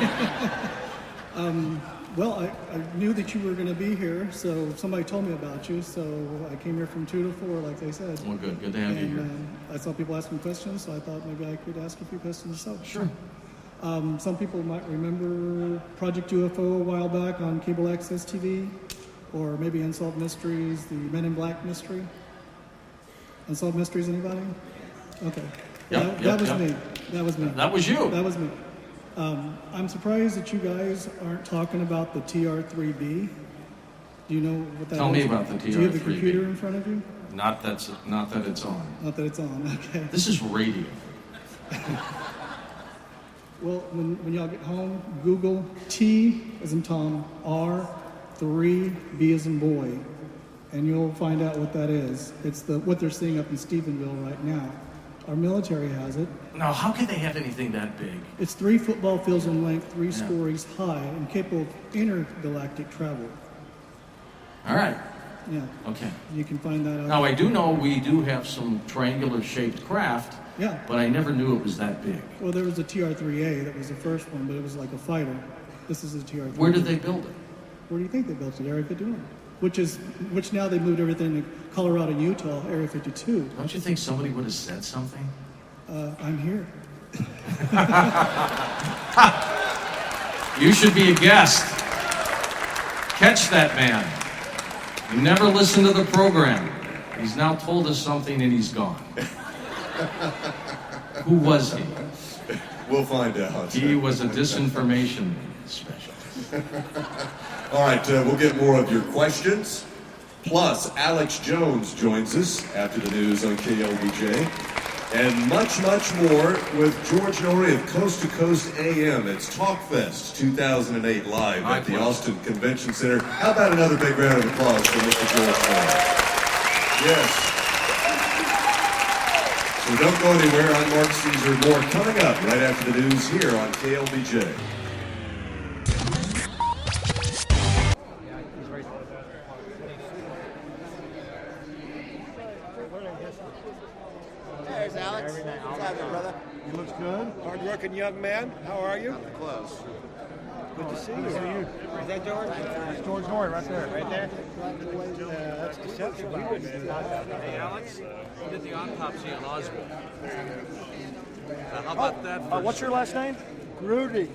Well, I knew that you were going to be here, so somebody told me about you, so I came here from 2 to 4, like they said. Well, good. Good to have you here. I saw people asking questions, so I thought maybe I could ask a few questions myself. Sure. Some people might remember Project UFO a while back on Cable Access TV, or maybe Unsolved Mysteries, the Men in Black mystery. Unsolved Mysteries, anybody? Okay. Yep, That was yep. me. That was me. That was you. That was me. I'm surprised that you guys aren't talking about the TR-3B. Do you know what that is? Tell me about the TR-3B. Do you have the computer in front of you? Not that it's on. Not that it's on, okay. This is radio. Well, when y'all get home, Google T as in Tom, R, 3, B as in boy, and you'll find out what that is. It's what they're seeing up in Stephenville right now. Our military has it. Now, how can they have anything that big? It's 3 football fields in length, 3 stories high, and capable of intergalactic travel. All right. Yeah. Okay. You can find that out. Now, I do know we do have some triangular-shaped craft, Yeah. but I never knew it was that big. Well, there was a TR-3A that was the first one, but it was like a fighter. This is a TR-3. Where did they build it? Where do you think they built it? Area 51. Which now they moved everything to Colorado, Utah, Area 52. Don't you think somebody would have said something? I'm here. You should be a guest. Catch that man. You never listened to the program. He's now told us something and he's gone. Who was he? We'll find out. He was a disinformation specialist. All right, we'll get more of your questions. Plus, Alex Jones joins us after the news on KLBJ. And much, much more with George Noory of Coast to Coast AM. It's TalkFest 2008 live at the Austin Convention Center. How about another big round of applause for Mr. George Noory? Yes. So don't go anywhere. I'm Mark Caesar. More coming up right after the news here on KLBJ. There's Alex. What's happening, brother? You looks good. Hard-working young man. How are you? Close. Good to see you. Is that George? That's George Noory right there. Right there? That's deception. Hey, Alex, you did the autopsy on Oswald. How about that? What's your last name? Rudy.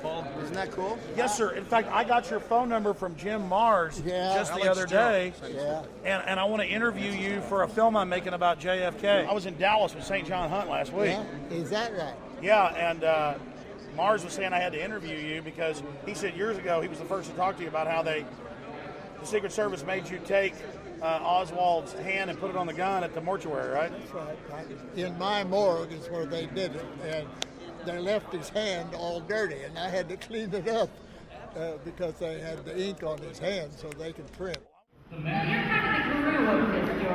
Paul, isn't that cool? Yes, sir. In fact, I got your phone number from Jim Mars just the Alex other day. Yeah. And I want to interview you for a film I'm making about JFK. I was in Dallas with St. John Hunt last week. Yeah? Is that right? Yeah, and Mars was saying I had to interview you because he said years ago he was the first to talk to you about how the Secret Service made you take Oswald's hand and put it on the gun at the mortuary, right? That's right. In my morgue is where they did it, and they left his hand all dirty, and I had to clean it up because they had the ink on his hand so they could print. You're kind of the guru of this, George.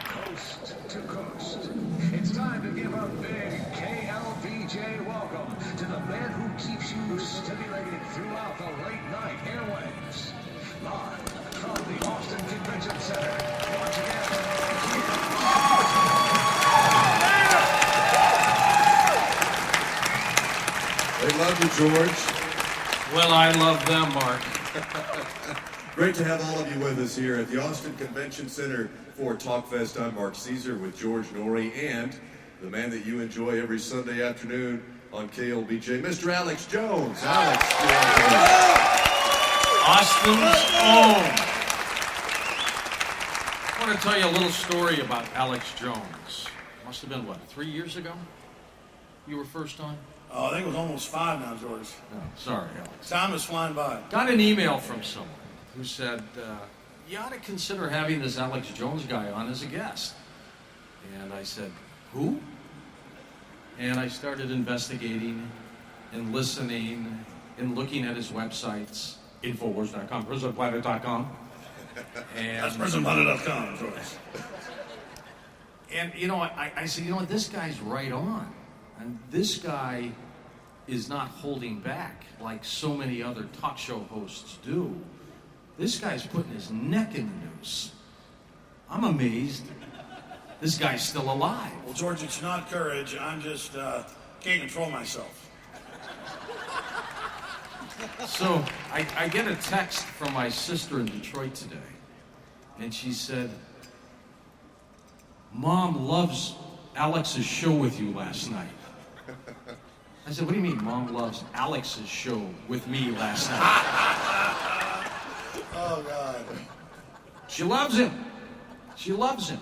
Coast to coast. It's time to give a big KLBJ welcome to the man who keeps you stimulated throughout the late night airwaves. Live from the Austin Convention Center. Once They love you, George. Well, I love them, Mark. Great to have all of you with us here at the Austin Convention Center for TalkFest. I'm Mark Caesar with George Noory and the man that you enjoy every Sunday afternoon on KLBJ, Mr. Alex Jones. Alex, Austin's own. I want to tell you a little story about Alex Jones. Must have been, what, 3 years ago? You were first on? Oh, I think it was almost 5 now, George. Oh, sorry, Alex. Time is flying by. Got an email from someone who said, you ought to consider having this Alex Jones guy on as a guest. And I said, who? And I started investigating and listening and looking at his websites, Infowars.com, PrisonPlanet.com. That's PrisonPlanet.com, George. And, I said, this guy's right on. And this guy is not holding back like so many other talk show hosts do. This guy's putting his neck in the noose. I'm amazed this guy's still alive. Well, George, it's not courage. I'm just can't control myself. So I get a text from my sister in Detroit today, and she said, Mom loves Alex's show with you last night. I said, what do you mean Mom loves Alex's show with me last night? Oh, God. She loves him. She loves him.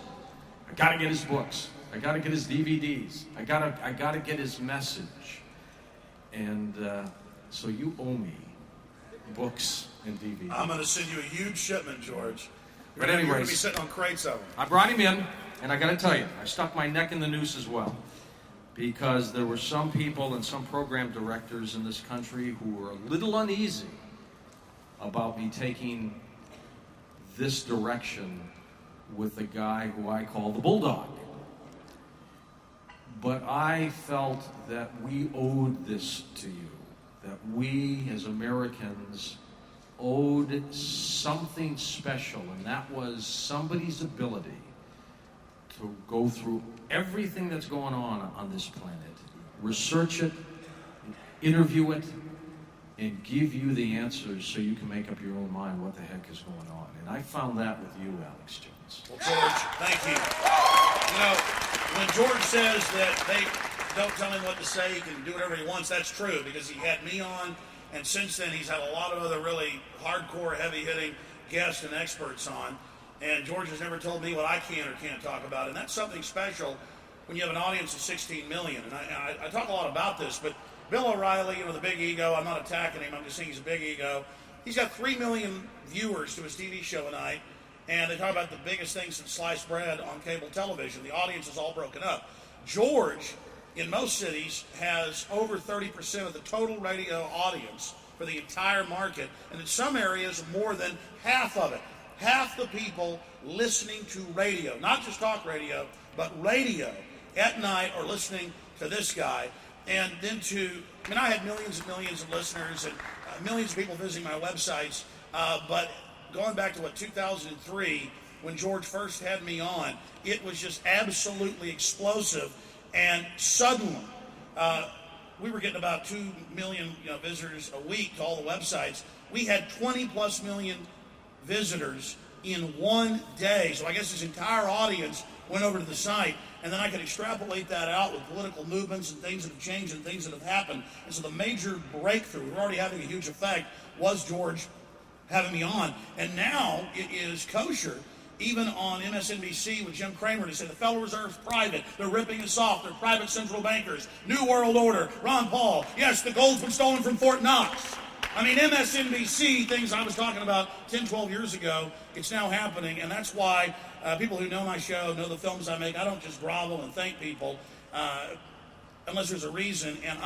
I gotta get his books. I gotta get his DVDs. I gotta get his message. And so you owe me books and DVDs. I'm going to send you a huge shipment, George. But You're going to anyways, be sitting on crates of them. I brought him in, and I got to tell you, I stuck my neck in the noose as well, because there were some people and some program directors in this country who were a little uneasy about me taking this direction with the guy who I call the Bulldog. But I felt that we owed this to you, that we as Americans owed something special, and that was somebody's ability to go through everything that's going on this planet, research it, interview it, and give you the answers so you can make up your own mind what the heck is going on. And I found that with you, Alex Jones. Well, George, thank you. You know, when George says that they don't tell him what to say, he can do whatever he wants, that's true, because he had me on, and since then he's had a lot of other really hardcore, heavy-hitting guests and experts on. And George has never told me what I can or can't talk about, and that's something special when you have an audience of 16 million. And I talk a lot about this, but Bill O'Reilly, the big ego, I'm not attacking him, I'm just saying he's a big ego. He's got 3 million viewers to his TV show a night, and they talk about the biggest thing since sliced bread on cable television. The audience is all broken up. George, in most cities, has over 30% of the total radio audience for the entire market, and in some areas, more than half of it. Half the people listening to radio, not just talk radio, but radio at night are listening to this guy. And then I had millions and millions of listeners and millions of people visiting my websites, but going back to 2003, when George first had me on, it was just absolutely explosive. And suddenly, we were getting about 2 million visitors a week to all the websites. We had 20 plus million visitors in one day. So I guess his entire audience went over to the site, and then I could extrapolate that out with political movements and things that have changed and things that have happened. And so the major breakthrough, we're already having a huge effect, was George having me on. And now it is kosher, even on MSNBC with Jim Cramer, to say the Federal Reserve's private, they're ripping us off, they're private central bankers, New World Order, Ron Paul, yes, the gold's been stolen from Fort Knox. I mean, MSNBC, things I was talking about 10, 12 years ago, it's now happening, and that's why people who know my show, know the films I make, I don't just grovel and thank people unless there's a reason. And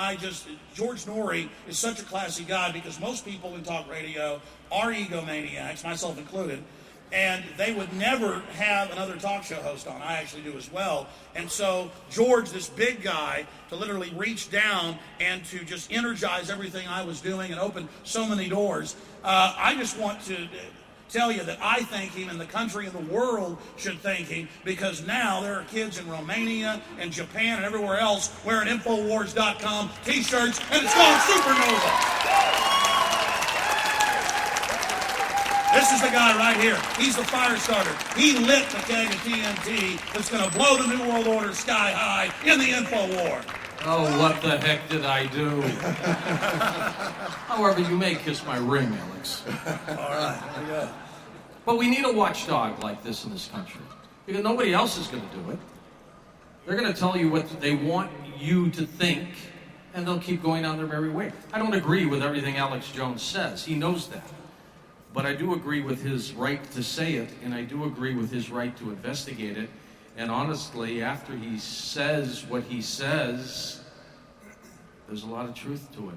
George Noory is such a classy guy, because most people in talk radio are egomaniacs, myself included, and they would never have another talk show host on. I actually do as well. And so George, this big guy, to literally reach down and to just energize everything I was doing and open so many doors. I just want to tell you that I thank him, and the country and the world should thank him, because now there are kids in Romania and Japan and everywhere else wearing Infowars.com t-shirts, and it's called Supernova. This is the guy right here. He's the fire starter. He lit the keg of TNT that's going to blow the New World Order sky high in the info war. Oh, what the heck did I do? However, you may kiss my ring, Alex. All right, there you go. But we need a watchdog like this in this country, because nobody else is going to do it. They're going to tell you what they want you to think, and they'll keep going down their merry way. I don't agree with everything Alex Jones says. He knows that. But I do agree with his right to say it, and I do agree with his right to investigate it. And honestly, after he says what he says, there's a lot of truth to it.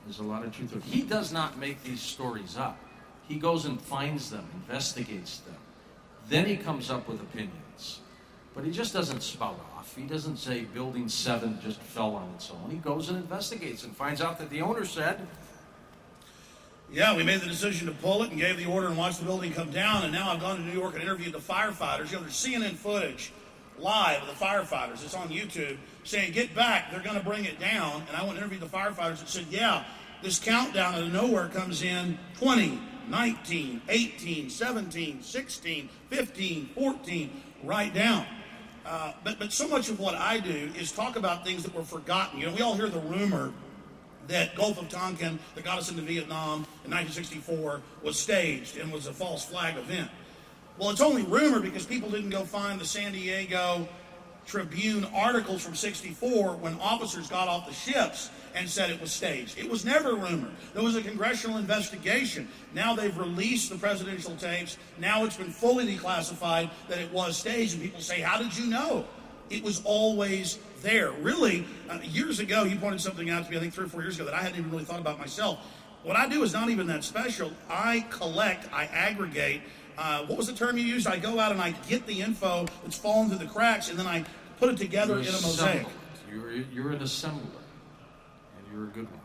There's a lot of truth to it. He does not make these stories up. He goes and finds them, investigates them. Then he comes up with opinions. But he just doesn't spout off. He doesn't say Building 7 just fell on its own. He goes and investigates and finds out that the owner said, yeah, we made the decision to pull it and gave the order and watched the building come down, and now I've gone to New York and interviewed the firefighters. There's CNN footage live of the firefighters. It's on YouTube, saying, get back, they're going to bring it down. And I went and interviewed the firefighters and said, yeah, this countdown out of nowhere comes in 20, 19, 18, 17, 16, 15, 14, right down. But so much of what I do is talk about things that were forgotten. We all hear the rumor that Gulf of Tonkin, that got us into Vietnam in 1964, was staged and was a false flag event. Well, it's only rumor because people didn't go find the San Diego Tribune articles from '64 when officers got off the ships and said it was staged. It was never a rumor. There was a congressional investigation. Now they've released the presidential tapes. Now it's been fully declassified that it was staged, and people say, how did you know? It was always there. Really, years ago, you pointed something out to me, I think 3 or 4 years ago, that I hadn't even really thought about myself. What I do is not even that special. I collect, I aggregate. What was the term you used? I go out and I get the info that's fallen through the cracks, and then I put it together in a mosaic. You're an assembler, and you're a good one.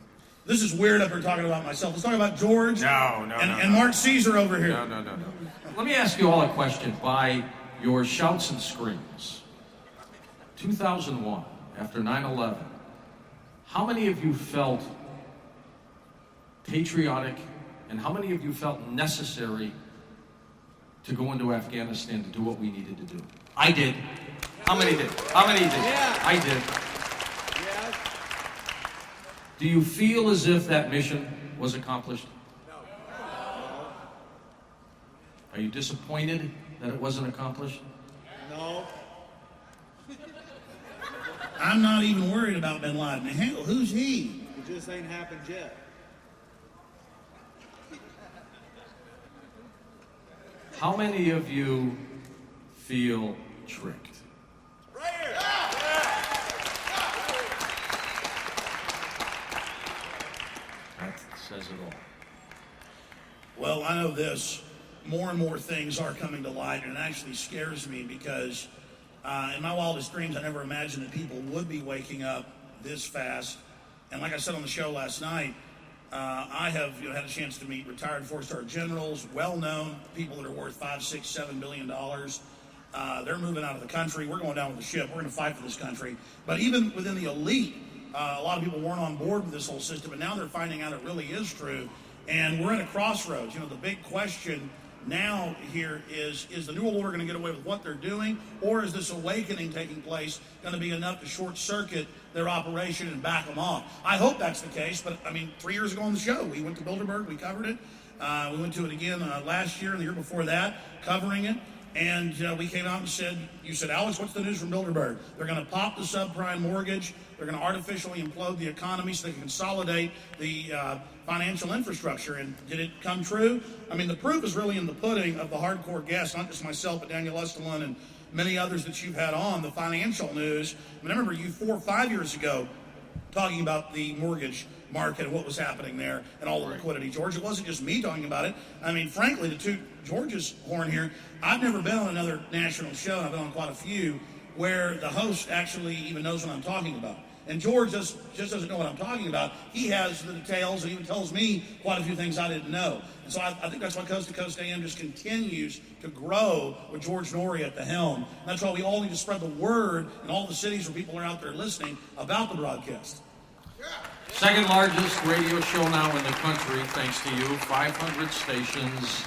This is weird up here talking about myself. Let's talk about George and Mark Caesar over here. No. Let me ask you all a question. By your shouts and screams, 2001, after 9/11, how many of you felt patriotic, and how many of you felt necessary to go into Afghanistan to do what we needed to do? I did. How many did? Yeah. I did. Yeah. Do you feel as if that mission was accomplished? No. Are you disappointed that it wasn't accomplished? No. I'm not even worried about bin Laden. Hell, who's he? It just ain't happened yet. How many of you feel tricked? That says it all. Well, I know this. More and more things are coming to light, and it actually scares me because in my wildest dreams, I never imagined that people would be waking up this fast. And like I said on the show last night, I have had a chance to meet retired four-star generals, well-known people that are worth $5, $6, $7 billion. They're moving out of the country. We're going down with the ship. We're going to fight for this country. But even within the elite, a lot of people weren't on board with this whole system, and now they're finding out it really is true. And we're at a crossroads. The big question now here is the New World Order going to get away with what they're doing, or is this awakening taking place going to be enough to short-circuit their operation and back them off? I hope that's the case, but 3 years ago on the show, we went to Bilderberg, we covered it. We went to it again last year and the year before that, covering it. And we came out and said, you said, Alex, what's the news from Bilderberg? They're going to pop the subprime mortgage. They're going to artificially implode the economy so they can consolidate the financial infrastructure. And did it come true? The proof is really in the pudding of the hardcore guests, not just myself, but Daniel Estelin and many others that you've had on, the financial news. I remember you 4 or 5 years ago talking about the mortgage market and what was happening there and all the liquidity. George, it wasn't just me talking about it. Frankly, to toot George's horn here, I've never been on another national show, and I've been on quite a few, where the host actually even knows what I'm talking about. And George just doesn't know what I'm talking about. He has the details and even tells me quite a few things I didn't know. And so I think that's why Coast to Coast AM just continues to grow with George Noory at the helm. And that's why we all need to spread the word in all the cities where people are out there listening about the broadcast. Second largest radio show now in the country, thanks to you. 500 stations.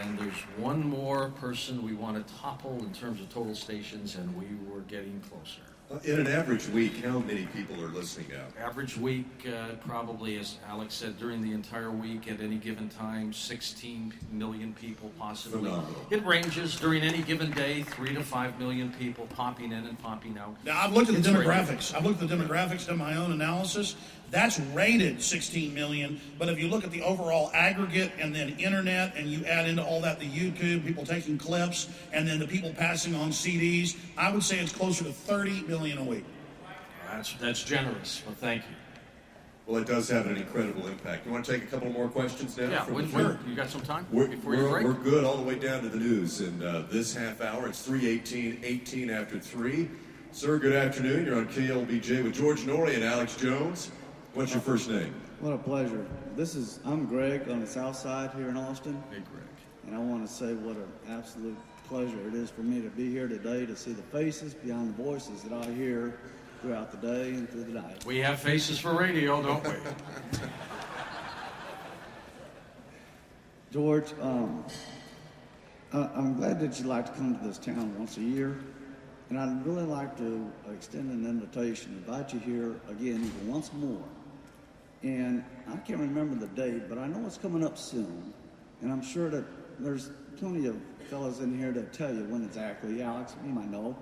And there's one more person we want to topple in terms of total stations, and we were getting closer. In an average week, how many people are listening now? Average week, probably, as Alex said, during the entire week, at any given time, 16 million people possibly. Phenomenal. It ranges during any given day, 3 to 5 million people popping in and popping out. Now, I've looked at the demographics. I've looked at the demographics, done my own analysis. That's rated 16 million, but if you look at the overall aggregate and then internet, and you add into all that the YouTube, people taking clips, and then the people passing on CDs, I would say it's closer to 30 million a week. That's generous, well, thank you. Well, it does have an incredible impact. You want to take a couple more questions now? Yeah, you got some time before you break? We're good all the way down to the news. And this half hour, it's 3:18, 18 after 3. Sir, good afternoon. You're on KLBJ with George Noory and Alex Jones. What's your first name? What a pleasure. I'm Greg on the south side here in Austin. Hey, Greg. And I want to say what an absolute pleasure it is for me to be here today to see the faces behind the voices that I hear throughout the day and through the night. We have faces for radio, don't we? George, I'm glad that you like to come to this town once a year. And I'd really like to extend an invitation, invite you here again even once more. And I can't remember the date, but I know it's coming up soon. And I'm sure that there's plenty of fellas in here to tell you when exactly. Alex, you might know.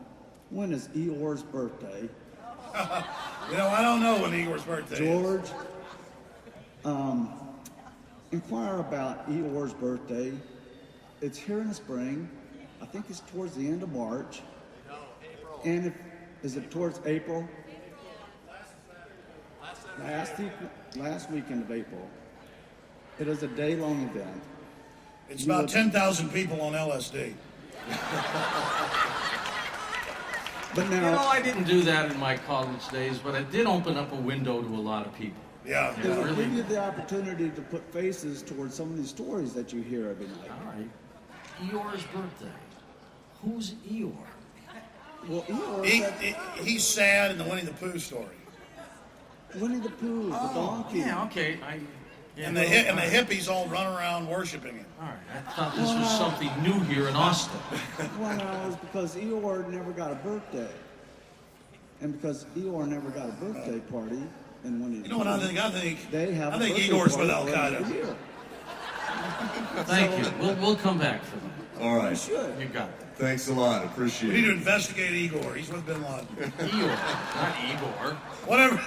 when is Eeyore's birthday? I don't know when Eeyore's birthday George, inquire about Eeyore's birthday. It's here in the spring. I think it's towards the end of March. And is it towards April? Last weekend of April. It is a day-long event. It's about 10,000 people on LSD. But now, I didn't do that in my college days, but I did open up a window to a lot of people. Yeah. it will give you the opportunity to put faces towards some of these stories that you hear every night. All right. Eeyore's birthday. Who's Eeyore? Well, Eeyore... He's sad in the Winnie the Pooh story. Winnie the Pooh, the donkey. Yeah, okay. And the hippies all run around worshiping him. All right, I thought this was something new here in Austin. Well, no, it was because Eeyore never got a birthday. And because Eeyore never got a birthday party, and when You know what I think? They have I think Eeyore's with Al-Qaeda. Thank you. We'll come back for that. All right. You should. You got it. Thanks a lot. Appreciate it. We need to investigate Igor. He's with Bin Laden. Eeyore, not Igor. Whatever.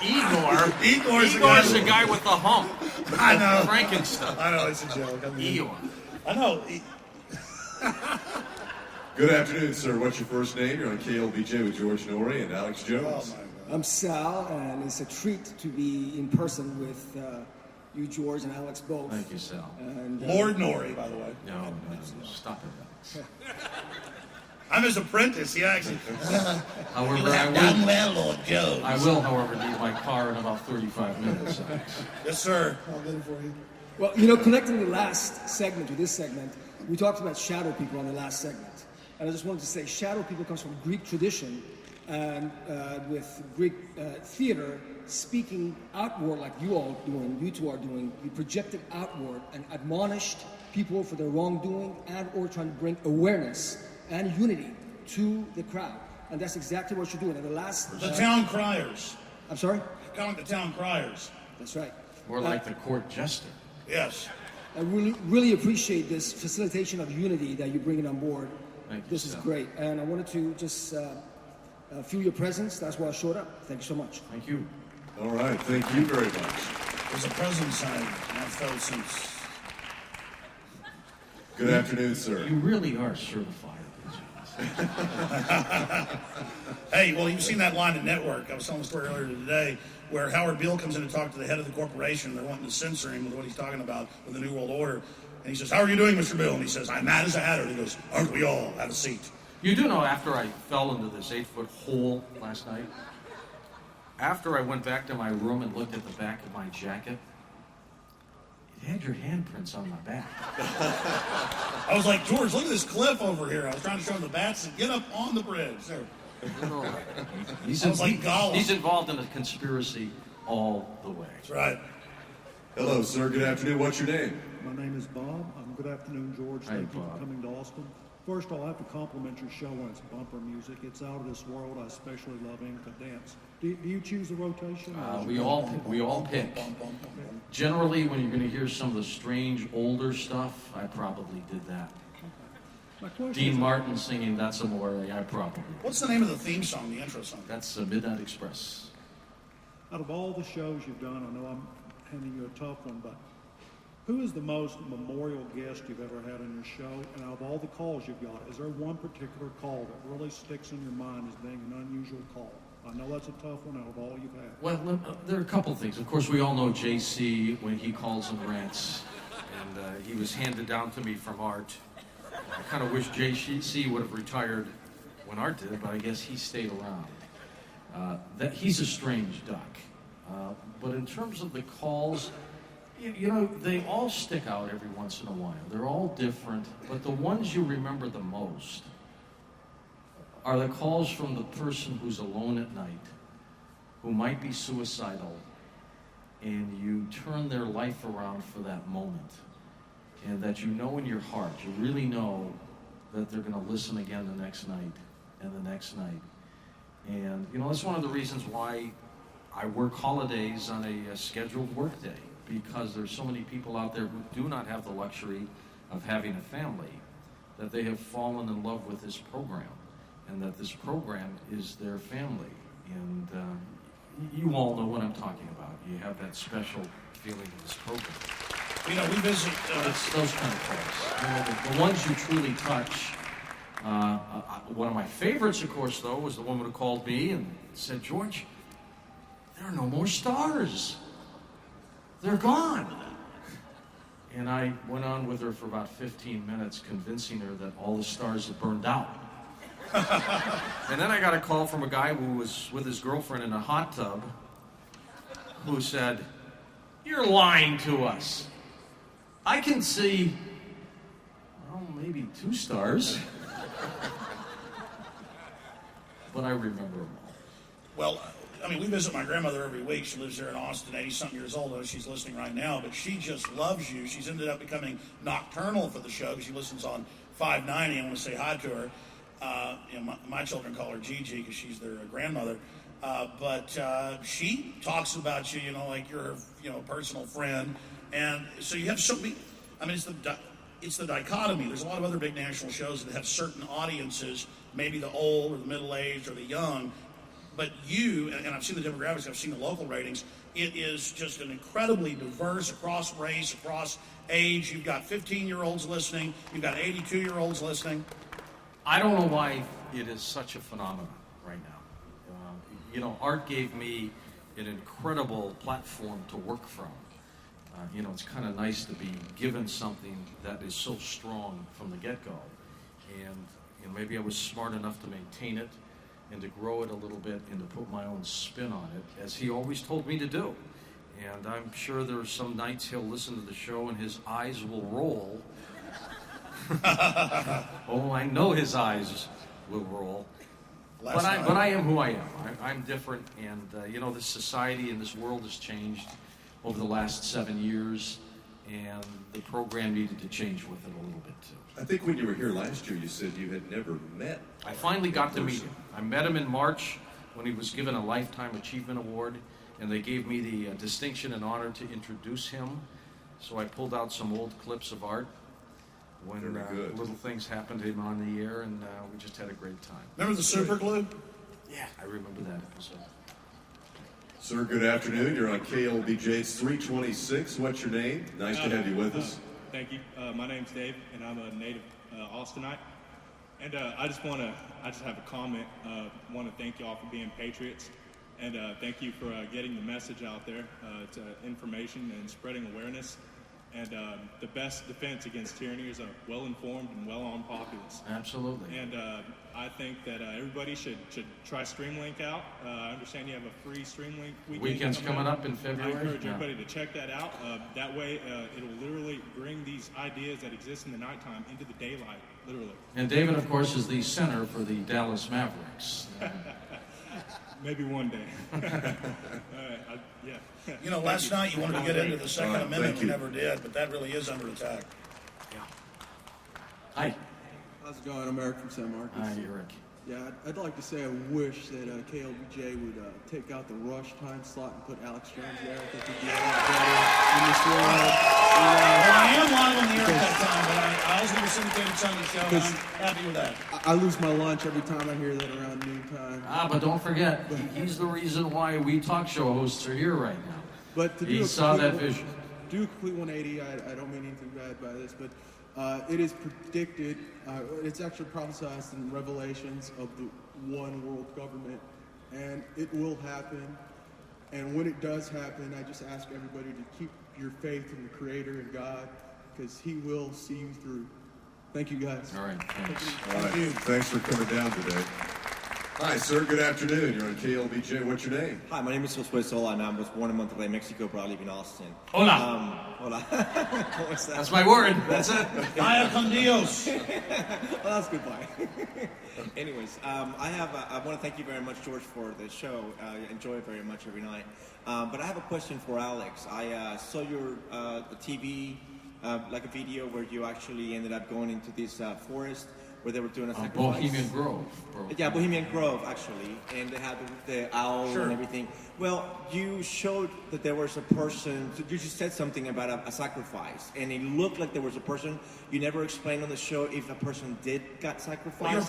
Igor. Igor's the guy with the hump. I know. Frankenstein. I know, it's a joke. Eeyore. I know. Good afternoon, sir. What's your first name? You're on KLBJ with George Noory and Alex Jones. I'm Sal, and it's a treat to be in person with you, George, and Alex both. Thank you, Sal. And, Lord Noory, by the way. No, stop it, Alex. I'm his apprentice. He actually. However, Lord Jones. I will, however, leave my car in about 35 minutes. Alex. Yes, sir. I'll get it for you. Well, connecting the last segment to this segment, we talked about shadow people on the last segment. And I just wanted to say shadow people comes from Greek tradition, and with Greek theater, speaking outward like you two are doing, you projected outward and admonished people for their wrongdoing and or trying to bring awareness and unity to the crowd. And that's exactly what you're doing. And the last... The town criers. I'm sorry? Kind of like the town criers. That's right. More like the court jester. Yes. I really appreciate this facilitation of unity that you're bringing on board. This is Sal. great. And I wanted to just feel your presence. That's why I showed up. Thank you so much. Thank you. All right. Thank you very much. There's a presence I've felt since... Good afternoon, sir. You really are certified. Hey, well, you've seen that line in Network. I was telling the story earlier today where Howard Beale comes in to talk to the head of the corporation. They're wanting to censor him with what he's talking about with the New World Order. And he says, "How are you doing, Mr. Bill?" And he says, "I'm mad as a hatter." And he goes, "Aren't we all? Have a seat." You do know after I fell into this 8-foot hole last night, after I went back to my room and looked at the back of my jacket, it had your handprints on my back. I was like, "George, look at this cliff over here." I was trying to show him the bats and get up on the bridge. There. He's involved in a conspiracy all the way. That's right. Hello, sir. Good afternoon. What's your name? My name is Bob. Good afternoon, George. Thank you for coming to Austin. First, I'll have to compliment your show on its bumper music. It's out of this world. I especially love Inca Dance. Do you choose the rotation? We all pick. Generally, when you're going to hear some of the strange older stuff, I probably did that. Dean Martin singing "That's Amore," I probably. What's the name of the theme song, the intro song? That's Midnight Express. Out of all the shows you've done, I know I'm handing you a tough one, but who is the most memorial guest you've ever had on your show? And out of all the calls you've got, is there one particular call that really sticks in your mind as being an unusual call? I know that's a tough one out of all you've had. Well, there are a couple things. Of course, we all know JC when he calls and rants, and he was handed down to me from Art. I kind of wish JC would have retired when Art did, but I guess he stayed around. He's a strange duck. But in terms of the calls, they all stick out every once in a while. They're all different, but the ones you remember the most are the calls from the person who's alone at night, who might be suicidal, and you turn their life around for that moment. And that you know in your heart, you really know that they're going to listen again the next night and the next night. And, that's one of the reasons why I work holidays on a scheduled work day, because there's so many people out there who do not have the luxury of having a family, that they have fallen in love with this program. and that this program is their family. And you all know what I'm talking about. You have that special feeling of this program. You know, we visit... it's those kind of calls. You know, the ones you truly touch. One of my favorites, of course, though, was the woman who called me and said, George, there are no more stars. They're gone. And I went on with her for about 15 minutes, convincing her that all the stars had burned out. And then I got a call from a guy who was with his girlfriend in a hot tub who said, you're lying to us. I can see, well, maybe 2 stars. But I remember them all. Well, I mean, we visit my grandmother every week. She lives there in Austin, 80-something years old. I know she's listening right now, but she just loves you. She's ended up becoming nocturnal for the show because she listens on 590. I want to say hi to her. You know, my children call her Gigi because she's their grandmother. But she talks about you, you know, like you're her, you know, personal friend. And so you have so many, I mean, it's the dichotomy. There's a lot of other big national shows that have certain audiences, maybe the old or the middle-aged or the young. But you, and I've seen the demographics, I've seen the local ratings, it is just an incredibly diverse across race, across age. You've got 15-year-olds listening. You've got 82-year-olds listening. I don't know why it is such a phenomenon right now. You know, Art gave me an incredible platform to work from. You know, it's kind of nice to be given something that is so strong from the get-go. And you know, maybe I was smart enough to maintain it and to grow it a little bit and to put my own spin on it, as he always told me to do. And I'm sure there are some nights he'll listen to the show and his eyes will roll. Oh, I know his eyes will roll. But I am who I am. I'm different, and you know, this society and this world has changed over the last 7 years, and the program needed to change with it a little bit too. I think when you were here last year, you said you had never met. I finally got to meet him. I met him in March when he was given a Lifetime Achievement Award, and they gave me the distinction and honor to introduce him. So I pulled out some old clips of Art when little things happened to him on the air, and we just had a great time. Remember the super glue? Yeah, I remember that episode. Sir, good afternoon. You're on KLBJ 326. What's your name? Nice to have you with us. Thank you. My name's Dave, and I'm a native Austinite. And I just have a comment. Want to thank you all for being patriots, and thank you for getting the message out there to information and spreading awareness. And the best defense against tyranny is a well-informed and well-armed populace. Absolutely. And I think that everybody should try Streamlink out. I understand you have a free Streamlink weekend's coming up in February. I encourage everybody to check that out. That way, it'll literally bring these ideas that exist in the nighttime into the daylight, literally. And David, of course, is the center for the Dallas Mavericks. Maybe one day. Yeah. You know, last night you wanted to get into the Second Amendment, you never did, but that really is under attack. Yeah. Hi. How's it going? I'm Eric from San Marcos. Hi, Eric. Yeah, I'd like to say I wish that KLBJ would take out the rush time slot and put Alex Jones there. I think he'd be a lot better in this world. Well, I am live on the air at that time, but I was going to syndicated Sunday show, and I'm happy with that. I lose my lunch every time I hear that around noontime. But don't forget, he's the reason why we talk show hosts are here right now. But he saw that vision. Do a complete 180. I don't mean anything bad by this, but it is predicted, it's actually prophesized in Revelations of the one world government, and it will happen. And when it does happen, I just ask everybody to keep your faith in the Creator and God, because He will see you through. Thank you, guys. All right, thanks. All right, thanks for coming down today. Hi, sir. Good afternoon. You're on KLBJ. What's your name? Hi, my name is Josué Sola, and I was born in Monterrey, Mexico, but I live in Austin. Hola. Hola. That's my word. That's it. Vaya con Dios. Well, that's goodbye. Anyways, I want to thank you very much, George, for the show. I enjoy it very much every night. But I have a question for Alex. I saw your TV, like a video where you actually ended up going into this forest where they were doing a sacrifice. Bohemian Grove. Yeah, Bohemian Grove, actually, and they had the owl Sure. and everything. Well, you showed that there was a person, you just said something about a sacrifice, and it looked like there was a person. You never explained on the show if a person got sacrificed. Well, you're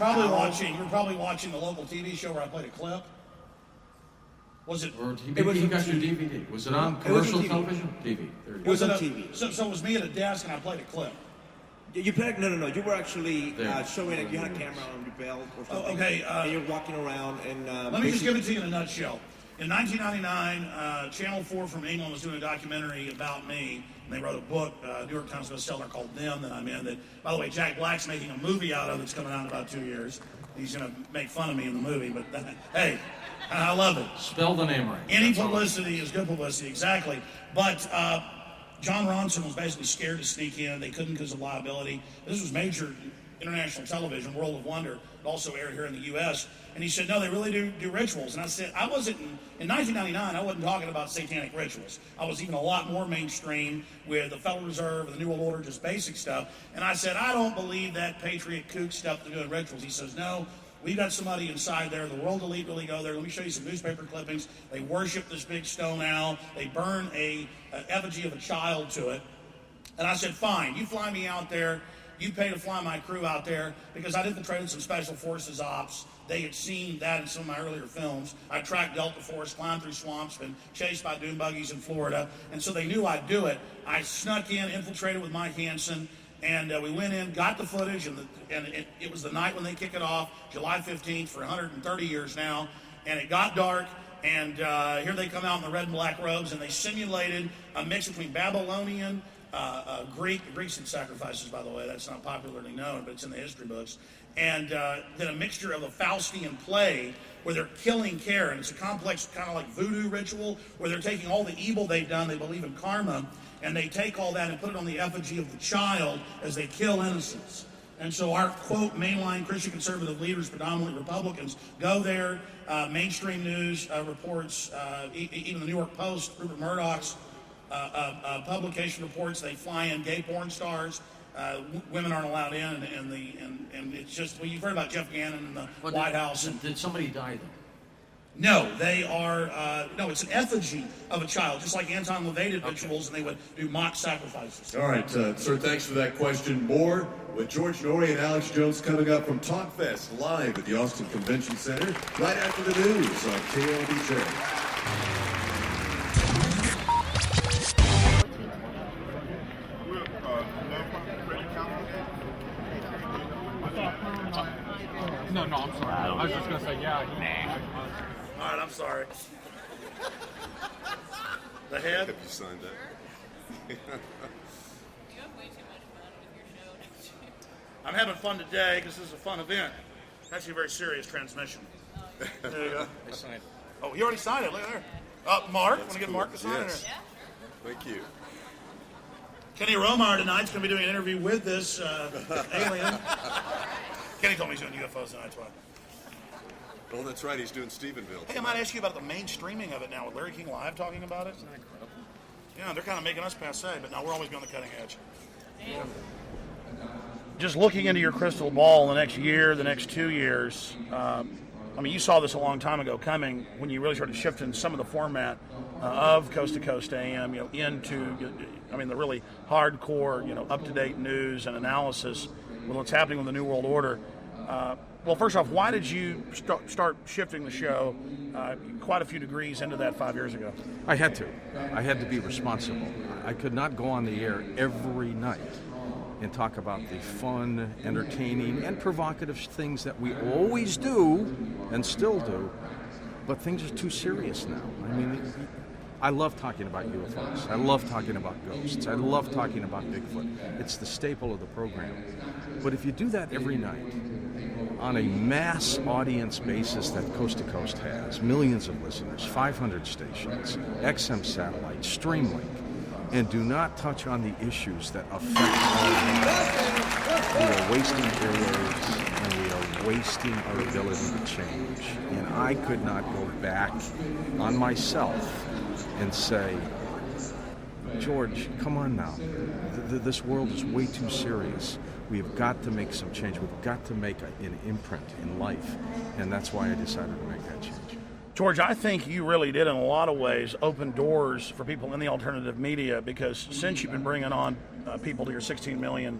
probably watching the local TV show where I played a clip. Was it? It was you got your DVD. Was it on commercial television? TV. It was on TV. So it was me at a desk and I played a clip. You played, no. You were actually showing it. You had a camera on your belt or something. Okay. And you're walking around and. Let me just give it to you in a nutshell. In 1999, Channel 4 from England was doing a documentary about me. And they wrote a book, New York Times bestseller called Them, that I'm in. That, by the way, Jack Black's making a movie out of. That's coming out in about 2 years. He's going to make fun of me in the movie, but hey, I love it. Spell the name right. Any publicity is good publicity, exactly. But John Ronson was basically scared to sneak in. They couldn't because of liability. This was major international television, World of Wonder. It also aired here in the U.S. And he said, no, they really do rituals. And I said, I wasn't, in 1999, I wasn't talking about satanic rituals. I was even a lot more mainstream with the Federal Reserve and the New World Order, just basic stuff. And I said, I don't believe that patriot kook stuff they're doing rituals. He says, no, we've got somebody inside there. The world elite really go there. Let me show you some newspaper clippings. They worship this big stone owl. They burn an effigy of a child to it. And I said, fine, you fly me out there. You pay to fly my crew out there because I'd infiltrated some special forces ops. They had seen that in some of my earlier films. I tracked Delta Force, climbed through swamps, been chased by dune buggies in Florida. And so they knew I'd do it. I snuck in, infiltrated with Mike Hansen, and we went in, got the footage, and it was the night when they kick it off, July 15th, for 130 years now. And it got dark, and here they come out in the red and black robes, and they simulated a mix between Babylonian, Greek. The Greeks did sacrifices, by the way. That's not popularly known, but it's in the history books. And then a mixture of a Faustian play where they're killing Karen. It's a complex kind of like voodoo ritual where they're taking all the evil they've done. They believe in karma. And they take all that and put it on the effigy of the child as they kill innocents. And so our, quote, mainline Christian conservative leaders, predominantly Republicans, go there. Mainstream news reports, even the New York Post, Rupert Murdoch's publication reports, they fly in gay porn stars. Women aren't allowed in, and it's just, well, you've heard about Jeff Gannon in the White House. Did somebody die though? No, they are, no, it's an effigy of a child, just like Anton LaVey did rituals, and they would do mock sacrifices. All right, sir, thanks for that question. More with George Noory and Alex Jones coming up from TalkFest live at the Austin Convention Center right after the news on KLBJ. No, I'm sorry. I was just going to say, yeah. All right, I'm sorry. The head? Have you signed that? You have way too much fun with your show. I'm having fun today because this is a fun event. Actually, a very serious transmission. There you go. I signed it. Oh, you already signed it. Look at there. Mark, want to get Mark to sign it? Yes. Thank you. Kenny Romar tonight's going to be doing an interview with this alien. Kenny told me he's doing UFOs tonight. That's why. Oh, that's right. He's doing Stephenville. Hey, I might ask you about the mainstreaming of it now with Larry King Live talking about it. Isn't that incredible? Yeah, they're kind of making us passe, but now we're always on the cutting edge. Just looking into your crystal ball the next year, the next 2 years, I mean, you saw this a long time ago coming when you really started shifting some of the format of Coast to Coast AM, into, the really hardcore, up-to-date news and analysis with what's happening with the New World Order. Well, first off, why did you start shifting the show quite a few degrees into that 5 years ago? I had to. I had to be responsible. I could not go on the air every night and talk about the fun, entertaining, and provocative things that we always do and still do, but things are too serious now. I mean, I love talking about UFOs. I love talking about ghosts. I love talking about Bigfoot. It's the staple of the program. But if you do that every night, on a mass audience basis that Coast to Coast has, millions of listeners, 500 stations, XM satellite, Streamlink, and do not touch on the issues that affect our lives, we are wasting airwaves and we are wasting our ability to change. And I could not go back on myself and say, George, come on now. This world is way too serious. we've got to make some change. We've got to make an imprint in life, and that's why I decided to make that change. George, I think you really did, in a lot of ways, open doors for people in the alternative media, because since you've been bringing on people to your 16 million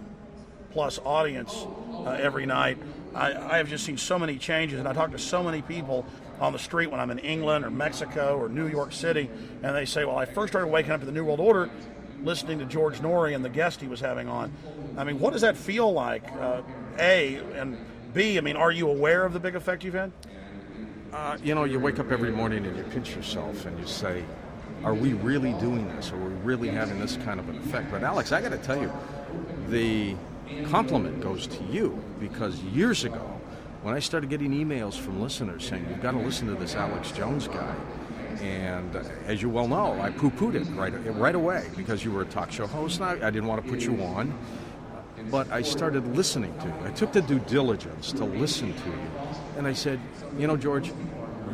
plus audience every night, I have just seen so many changes, and I talk to so many people on the street when I'm in England or Mexico or New York City, and they say, well, I first started waking up to the New World Order listening to George Noory and the guest he was having on. I mean, what does that feel like, A, and B, I mean, are you aware of the big effect you've had? You wake up every morning and you pinch yourself and you say, are we really doing this? Are we really having this kind of an effect? But Alex, I got to tell you, the compliment goes to you, because years ago, when I started getting emails from listeners saying, you've got to listen to this Alex Jones guy, and as you well know, I poo-pooed it right away because you were a talk show host, and I didn't want to put you on. But I started listening to you. I took the due diligence to listen to you. And I said, George,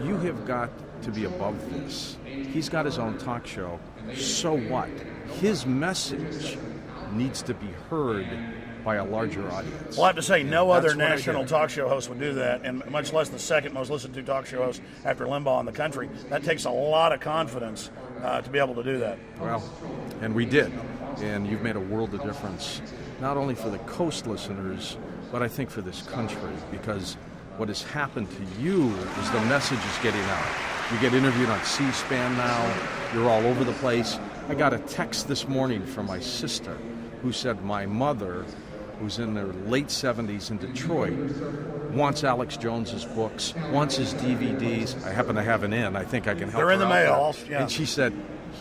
you have got to be above this. He's got his own talk show. So what? His message needs to be heard by a larger audience. Well, I have to say, no other national talk show host would do that, and much less the second most listened to talk show host after Limbaugh in the country. That takes a lot of confidence to be able to do that. Well, and we did. And you've made a world of difference, not only for the Coast listeners, but I think for this country, because what has happened to you is the message is getting out. You get interviewed on C-SPAN now. You're all over the place. I got a text this morning from my sister who said my mother, who's in their late 70s in Detroit, wants Alex Jones's books, wants his DVDs. I happen to have an in. I think I can help her. They're in the mail. Yeah. And she said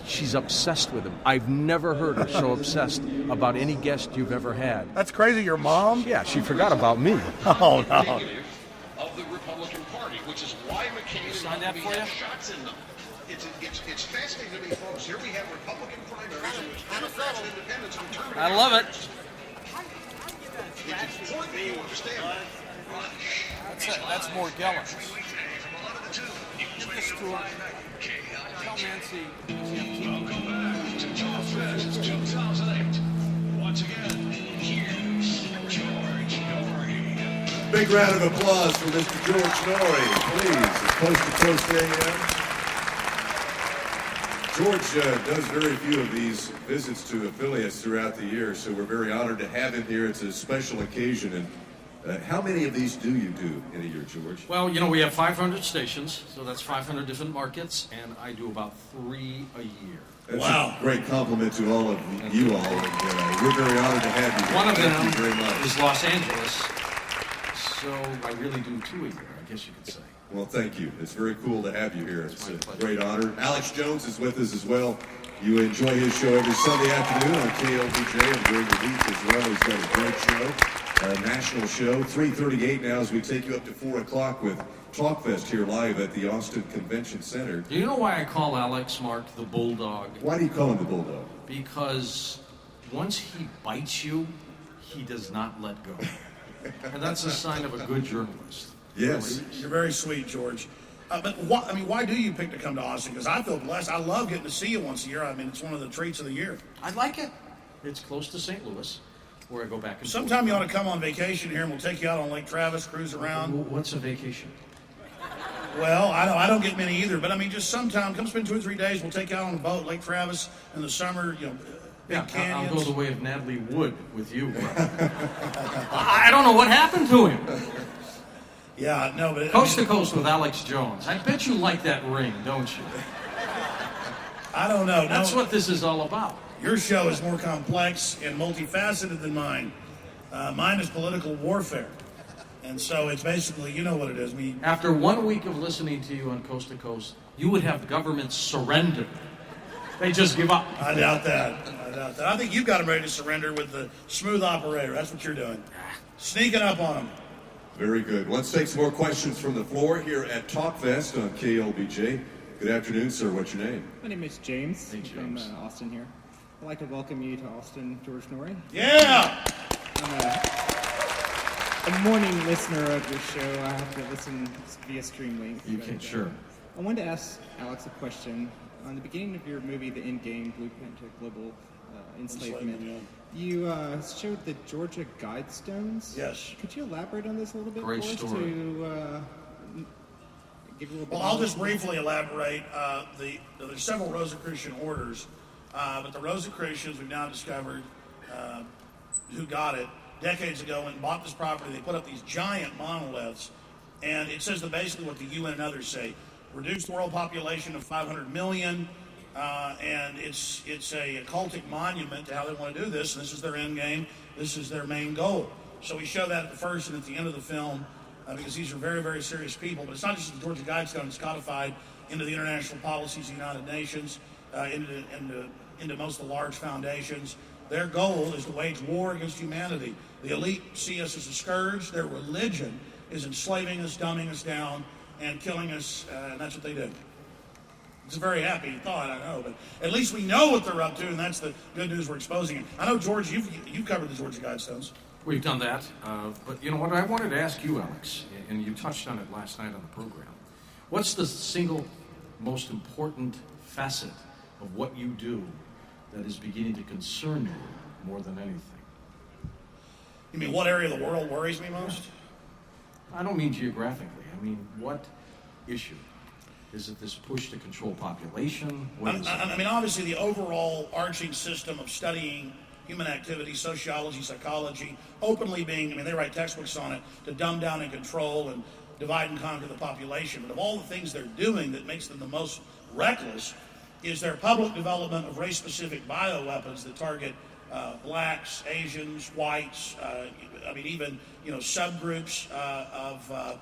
she's obsessed with him. I've never heard her so obsessed about any guest you've ever had. That's crazy. Your mom? Yeah, she forgot about me. Oh, no. Of the Republican Party, which is why McCain signed that for you? shots in them. It's fascinating to me, folks. Here we have Republican primaries in which Democrats and independents are determined. I love it. It's important that you understand that. That's more Gellens. Give this to her. Tell Nancy. Welcome back to Talk Fest 2008. Once again, here's George Noory. Big round of applause for Mr. George Noory, please. It's Coast to Coast AM. George does very few of these visits to affiliates throughout the year, so we're very honored to have him here. It's a special occasion. And how many of these do you do in a year, George? Well, we have 500 stations, so that's 500 different markets, and I do about 3 a year. That's a great compliment to all of you all, and we're very honored to have you here. One of Thank you very them much. is Los Angeles, so I really do 2 a year, I guess you could say. Well, thank you. It's very cool to have you here. It's a great honor. Alex Jones is with us as well. You enjoy his show every Sunday afternoon on KLBJ and during the week as well. He's got a great show, a national show. 3:38 now as we take you up to 4 o'clock with Talkfest here live at the Austin Convention Center. Do you know why I call Alex, Mark, the Bulldog? Why do you call him the Bulldog? Because once he bites you, he does not let go. And that's a sign of a good journalist. Yes. You're very sweet, George. But why do you pick to come to Austin? Because I feel blessed. I love getting to see you once a year. I mean, it's one of the treats of the year. I like it. It's close to St. Louis, where I go back and Sometime forth. you ought to come on vacation here, and we'll take you out on Lake Travis, cruise around. What's a vacation? Well, I don't get many either, but I mean, just sometime, come spend 2 or 3 days. We'll take you out on a boat, Lake Travis, in the summer. Big canyons. I'll go the way of Natalie Wood with you. I don't know what happened to him. Yeah, no, but Coast to Coast with Alex Jones. I bet you like that ring, don't you? I don't know. That's what this is all about. Your show is more complex and multifaceted than mine. Mine is political warfare. And so it's basically, you know what it is. After 1 week of listening to you on Coast to Coast, you would have governments surrender. They just give up. I doubt that. I think you've got them ready to surrender with the smooth operator. That's what you're doing. Sneaking up on them. Very good. Let's take some more questions from the floor here at Talkfest on KLBJ. Good afternoon, sir. What's your name? My name is James. Hey, James. From Austin here. I'd like to welcome you to Austin, George Noory. Yeah! I'm a morning listener of your show. I have to listen via Streamlink. You can, sure. I wanted to ask Alex a question. On the beginning of your movie, The Endgame, Blueprint to Global enslavement. You showed the Georgia Guidestones. Yes. Could you elaborate on this a little bit Great for us story. to give a little bit Well, I'll more just briefly elaborate. There's several Rosicrucian orders, but the Rosicrucians we've now discovered who got it decades ago and bought this property. They put up these giant monoliths, and it says that basically what the UN and others say: reduce the world population of 500 million, and it's a occultic monument to how they want to do this. And this is their end game. This is their main goal. So we show that at the first and at the end of the film. Because these are very, very serious people. But it's not just the Georgia Guidestone. It's codified into the international policies of the United Nations, into most of the large foundations. Their goal is to wage war against humanity. The elite see us as a scourge. Their religion is enslaving us, dumbing us down, and killing us, and that's what they do. It's a very happy thought, I know, but at least we know what they're up to, and that's the good news we're exposing it. I know, George, you've covered the Georgia Guidestones. We've done that, but you know what, I wanted to ask you, Alex, and you touched on it last night on the program. What's the single most important facet of what you do that is beginning to concern you more than anything? You mean what area of the world worries me most? I don't mean geographically. I mean, what issue? Is it this push to control population? I mean, obviously the overall arching system of studying human activity, sociology, psychology, openly being, I mean, they write textbooks on it, to dumb down and control and divide and conquer the population. But of all the things they're doing that makes them the most reckless is their public development of race-specific bioweapons that target blacks, Asians, whites, I mean, even, subgroups of,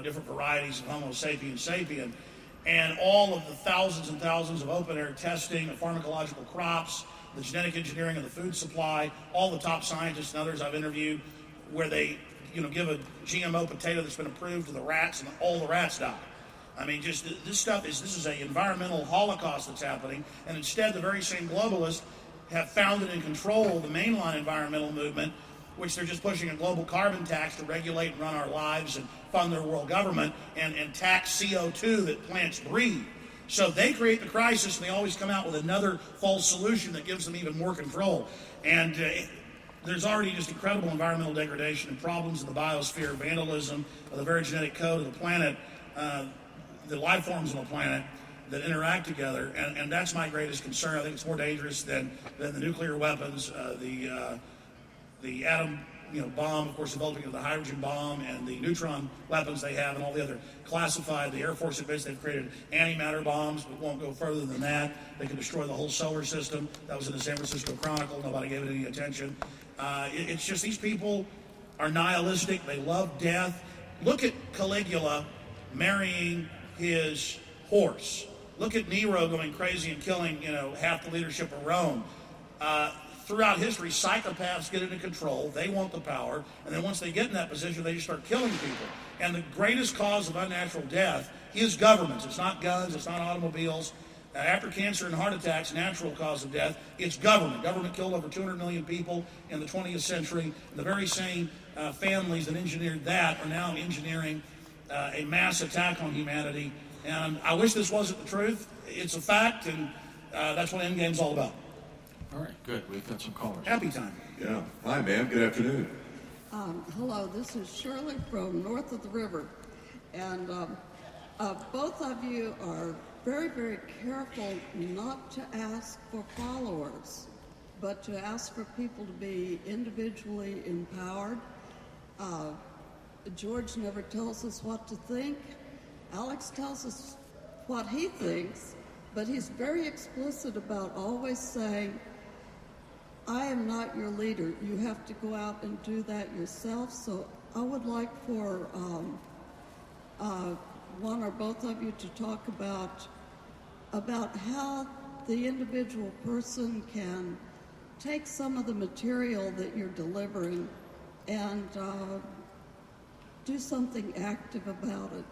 different varieties of Homo sapiens sapien, and all of the thousands and thousands of open-air testing of pharmacological crops, the genetic engineering of the food supply, all the top scientists and others I've interviewed, where they, give a GMO potato that's been approved to the rats, and all the rats die. I mean, just this is an environmental holocaust that's happening, and instead the very same globalists have founded and controlled the mainline environmental movement, which they're just pushing a global carbon tax to regulate and run our lives and fund their world government and tax CO2 that plants breathe. So they create the crisis, and they always come out with another false solution that gives them even more control. And there's already just incredible environmental degradation and problems in the biosphere, vandalism of the very genetic code of the planet, the life forms on the planet that interact together. And that's my greatest concern. I think it's more dangerous than the nuclear weapons, the atom bomb, of course, developing of the hydrogen bomb, and the neutron weapons they have, and all the other classified, the Air Force admits they've created antimatter bombs, but won't go further than that. They can destroy the whole solar system. That was in the San Francisco Chronicle. Nobody gave it any attention. It's just these people are nihilistic. They love death. Look at Caligula marrying his horse. Look at Nero going crazy and killing, half the leadership of Rome. Throughout history, psychopaths get into control. They want the power. And then once they get in that position, they just start killing people. And the greatest cause of unnatural death is governments. It's not guns. It's not automobiles. After cancer and heart attacks, natural cause of death, it's government. Government killed over 200 million people in the 20th century. And the very same families that engineered that are now engineering a mass attack on humanity. And I wish this wasn't the truth. It's a fact, and that's what Endgame's all about. All right, good. We've got some callers. Happy time. Yeah. Hi, ma'am. Good afternoon. Hello, this is Shirley from north of the river. And both of you are very, very careful not to ask for followers, but to ask for people to be individually empowered. George never tells us what to think. Alex tells us what he thinks, but he's very explicit about always saying, I am not your leader. You have to go out and do that yourself. So I would like for one or both of you to talk about how the individual person can take some of the material that you're delivering and do something active about it.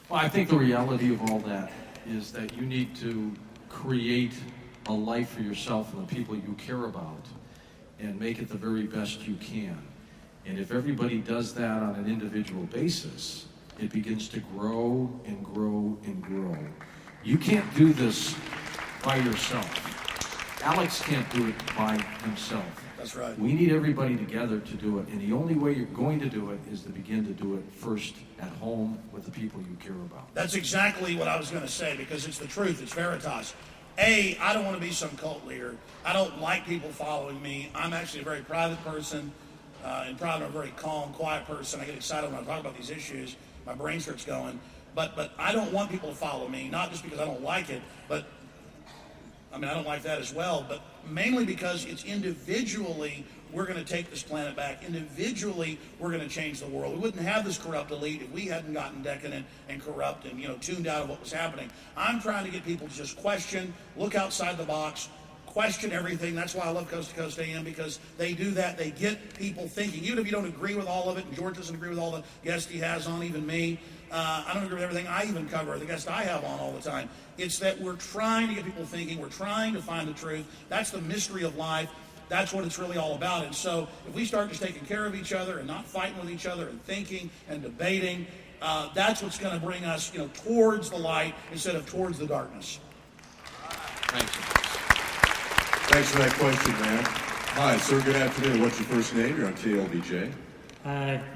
Well, I think the reality of all that is that you need to create a life for yourself and the people you care about and make it the very best you can. And if everybody does that on an individual basis, it begins to grow and grow and grow. You can't do this by yourself. Alex can't do it by himself. That's right. We need everybody together to do it, and the only way you're going to do it is to begin to do it first at home with the people you care about. That's exactly what I was going to say, because it's the truth. It's veritas. I don't want to be some cult leader. I don't like people following me. I'm actually a very private person, and probably a very calm, quiet person. I get excited when I talk about these issues. My brain starts going. But I don't want people to follow me, not just because I don't like it, but I don't like that as well, but mainly because it's individually we're going to take this planet back. Individually, we're going to change the world. We wouldn't have this corrupt elite if we hadn't gotten decadent and corrupt and, tuned out of what was happening. I'm trying to get people to just question, look outside the box, question everything. That's why I love Coast to Coast AM, because they do that. They get people thinking. Even if you don't agree with all of it, and George doesn't agree with all the guests he has on, even me, I don't agree with everything I even cover, the guests I have on all the time. It's that we're trying to get people thinking. We're trying to find the truth. That's the mystery of life. That's what it's really all about. And so if we start just taking care of each other and not fighting with each other and thinking and debating, that's what's going to bring us, towards the light instead of towards the darkness. Thanks. Thanks for that question, man. Hi, sir. Good afternoon. What's your first name? You're on KLBJ.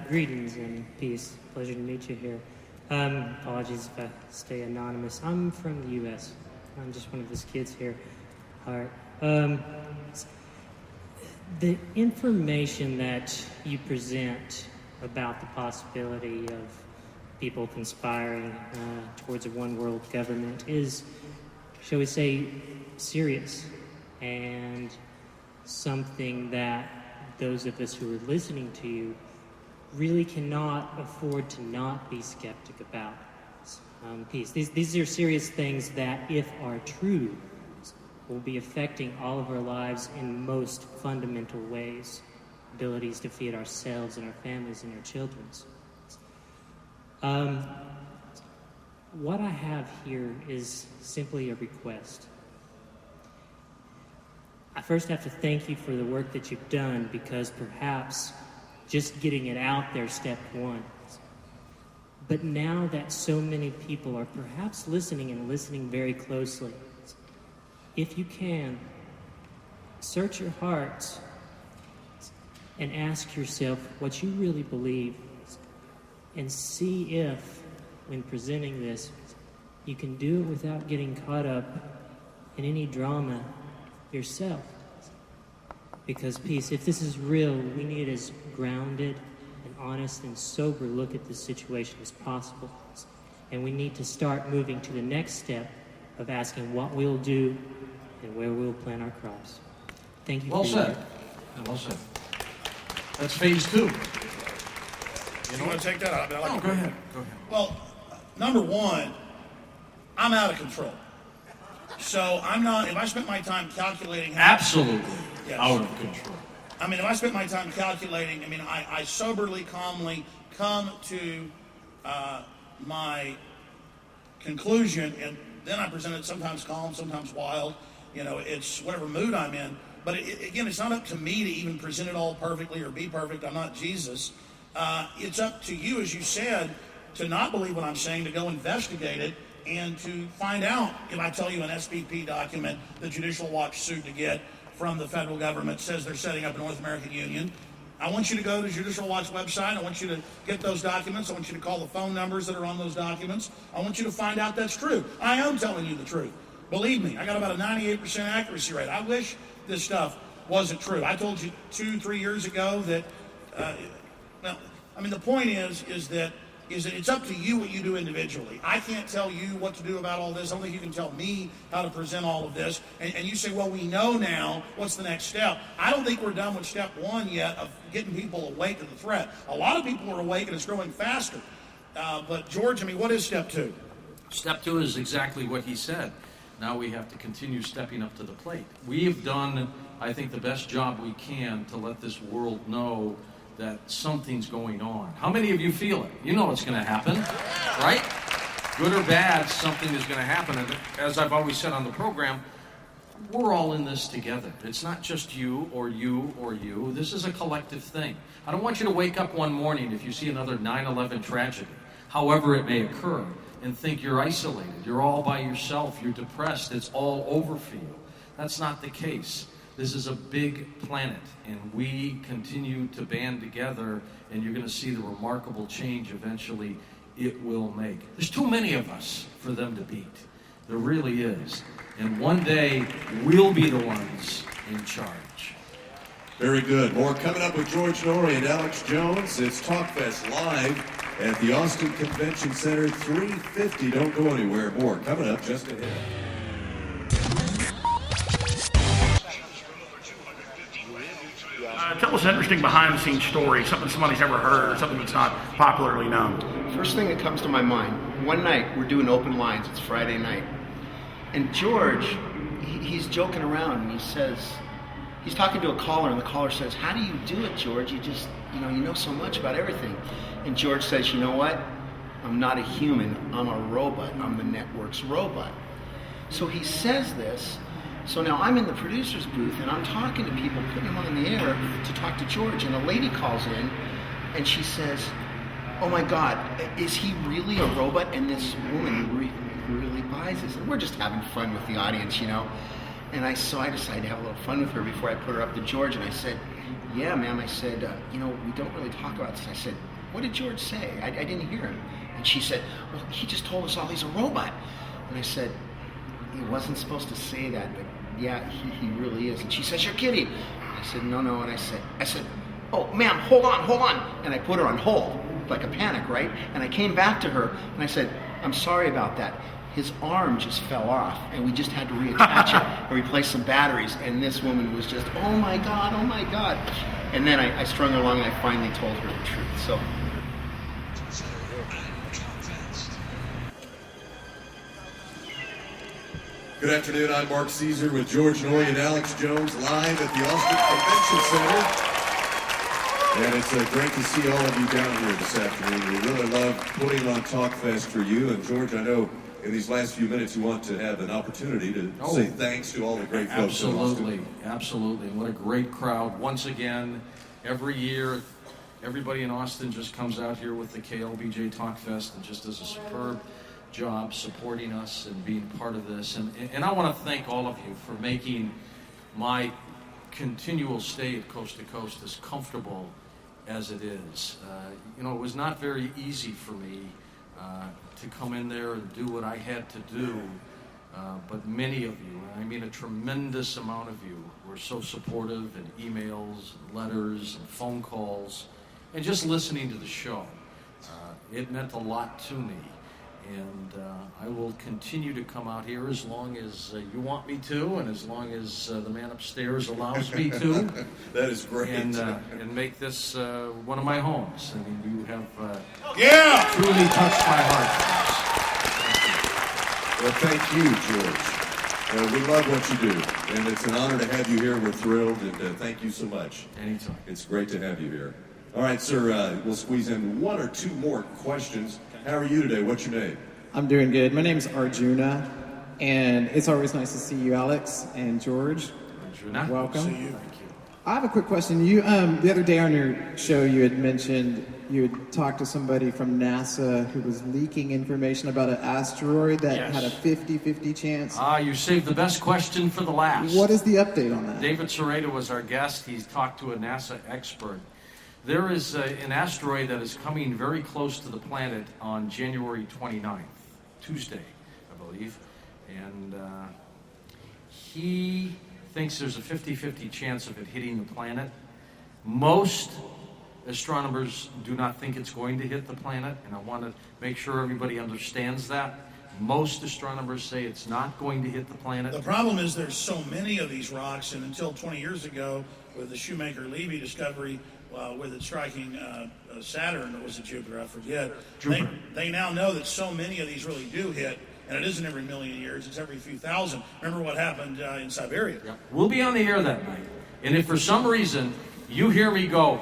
Greetings and peace. Pleasure to meet you here. Apologies if I stay anonymous. I'm from the U.S. I'm just one of his kids here. All right. The information that you present about the possibility of people conspiring towards a one-world government is, shall we say, serious, and something that those of us who are listening to you really cannot afford to not be skeptic about. Peace. These are serious things that, if are true, will be affecting all of our lives in most fundamental ways. Abilities to feed ourselves and our families and our children's. What I have here is simply a request. I first have to thank you for the work that you've done, because perhaps just getting it out there, step one. But now that so many people are perhaps listening and listening very closely, if you can, search your hearts and ask yourself what you really believe, and see if, when presenting this, you can do it without getting caught up in any drama yourself. Because, peace, if this is real, we need as grounded and honest and sober look at this situation as possible. And we need to start moving to the next step of asking what we'll do and where we'll plant our crops. Thank you. Well said. Well said. That's phase 2. You want to take that out? No, go ahead. Well, number one, I'm out of control. So I'm not, if I spent my time calculating... Absolutely yes. Out of control. If I spent my time calculating, I soberly, calmly come to my conclusion, and then I present it sometimes calm, sometimes wild. It's whatever mood I'm in. But again, it's not up to me to even present it all perfectly or be perfect. I'm not Jesus. It's up to you, as you said, to not believe what I'm saying, to go investigate it, and to find out if I tell you an SPP document the Judicial Watch sued to get from the federal government says they're setting up a North American Union. I want you to go to the Judicial Watch website. I want you to get those documents. I want you to call the phone numbers that are on those documents. I want you to find out that's true. I am telling you the truth. Believe me, I got about a 98% accuracy rate. I wish this stuff wasn't true. I told you 2-3 years ago that, the point is that it's up to you what you do individually. I can't tell you what to do about all this. I don't think you can tell me how to present all of this. And you say, well, we know now. What's the next step? I don't think we're done with step 1 yet of getting people awake to the threat. A lot of people are awake, and it's growing faster. But, George, what is step 2? Step 2 is exactly what he said. Now we have to continue stepping up to the plate. We have done, I think, the best job we can to let this world know that something's going on. How many of you feel it? You know it's going to happen, right? Good or bad, something is going to happen. And as I've always said on the program, we're all in this together. It's not just you or you or you. This is a collective thing. I don't want you to wake up one morning if you see another 9/11 tragedy, however it may occur, and think you're isolated. You're all by yourself. You're depressed. It's all over for you. That's not the case. This is a big planet, and we continue to band together, and you're going to see the remarkable change eventually it will make. There's too many of us for them to beat. There really is. And one day, we'll be the ones in charge. Very good. More coming up with George Noory and Alex Jones. It's TalkFest live at the Austin Convention Center, 350. Don't go anywhere. More coming up just ahead. Tell us an interesting behind-the-scenes story, something somebody's ever heard, or something that's not popularly known. First thing that comes to my mind, one night we're doing open lines, it's Friday night, and George, he's joking around, and he says, he's talking to a caller, and the caller says, how do you do it, George? You just, you know so much about everything. And George says, you know what? I'm not a human, I'm a robot. I'm the network's robot. So he says this. So now I'm in the producer's booth and I'm talking to people, putting them on the air to talk to George, and a lady calls in and she says, oh my God, is he really a robot? And this woman really buys this. And we're just having fun with the audience, And so I decided to have a little fun with her before I put her up to George, and I said, yeah, ma'am, I said, we don't really talk about this. I said, what did George say? I didn't hear him. And she said, well, he just told us all he's a robot. And I said, he wasn't supposed to say that, but yeah, he really is. And she says, you're kidding. I said, no. And I said, oh, ma'am, hold on. And I put her on hold, like a panic, right? And I came back to her and I said, I'm sorry about that. His arm just fell off and we just had to reattach it and replace some batteries. And this woman was just, oh my God. And then I strung her along and I finally told her the truth. So. Good afternoon, I'm Mark Caesar with George Noory and Alex Jones live at the Austin Convention Center. And it's great to see all of you down here this afternoon. We really love putting on TalkFest for you. And George, I know in these last few minutes you want to have an opportunity to say thanks to all the great folks in Austin. Absolutely. What a great crowd. Once again, every year, everybody in Austin just comes out here with the KLBJ TalkFest and just does a superb job supporting us and being part of this. And I want to thank all of you for making my continual stay at Coast to Coast as comfortable as it is. It was not very easy for me to come in there and do what I had to do, but many of you, I mean a tremendous amount of you, were so supportive in emails, letters, and phone calls, and just listening to the show. It meant a lot to me. And I will continue to come out here as long as you want me to, and as long as the man upstairs allows me to. That is great. And make this one of my homes. I mean, you have truly touched my heart. Well, thank you, George. We love what you do, and it's an honor to have you here. We're thrilled, and thank you so much. Anytime. It's great to have you here. All right, sir, we'll squeeze in one or two more questions. How are you today? What's your name? I'm doing good. My name's Arjuna, and it's always nice to see you, Alex and George. Arjuna, welcome. See you. Thank you. I have a quick question. You, the other day on your show, you had mentioned you had talked to somebody from NASA who was leaking information about an asteroid that had a 50-50 chance. You saved the best question for the last. What is the update on that? David Sereda was our guest. He's talked to a NASA expert. There is an asteroid that is coming very close to the planet on January 29th, Tuesday, I believe. And he thinks there's a 50-50 chance of it hitting the planet. Most astronomers do not think it's going to hit the planet, and I want to make sure everybody understands that. Most astronomers say it's not going to hit the planet. The problem is there's so many of these rocks, and until 20 years ago, with the Shoemaker-Levy discovery, with it striking Saturn, or was it Jupiter? I forget. They now know that so many of these really do hit, and it isn't every million years, it's every few thousand. Remember what happened in Siberia? Yep. We'll be on the air that night, and if for some reason you hear me go,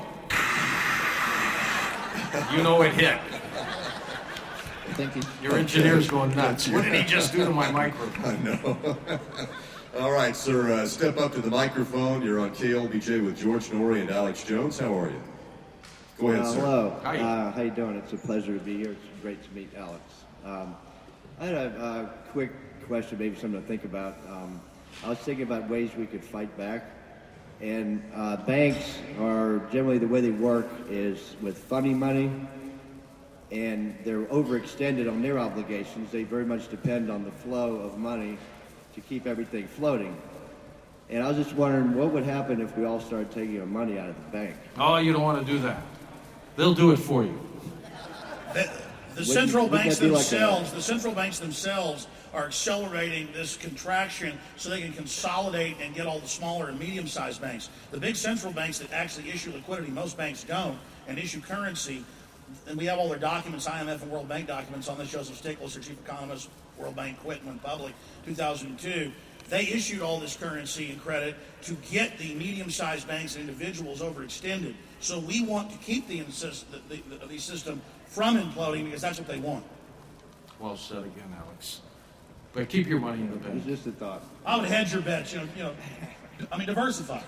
you know it hit. Thank you. Your engineer's going nuts. What did he just do to my microphone? I know. All right, sir, step up to the microphone. You're on KLBJ with George Noory and Alex Jones. How are you? Go ahead, sir. Hello. Hi. How you doing? It's a pleasure to be here. It's great to meet Alex. I had a quick question, maybe something to think about. I was thinking about ways we could fight back. And banks are generally, the way they work is with funny money, and they're overextended on their obligations. They very much depend on the flow of money to keep everything floating. And I was just wondering what would happen if we all started taking our money out of the bank. Oh, you don't want to do that. They'll do it for you. The central banks themselves are accelerating this contraction so they can consolidate and get all the smaller and medium-sized banks. The big central banks that actually issue liquidity, most banks don't, and issue currency, and we have all their documents, IMF and World Bank documents on this. Joseph Stiglitz, their chief economist, World Bank quit and went public 2002. They issued all this currency and credit to get the medium-sized banks and individuals overextended. So we want to keep the system from imploding because that's what they want. Well said again, Alex. But keep your money in the bank. It's just a thought. I would hedge your bets, diversify.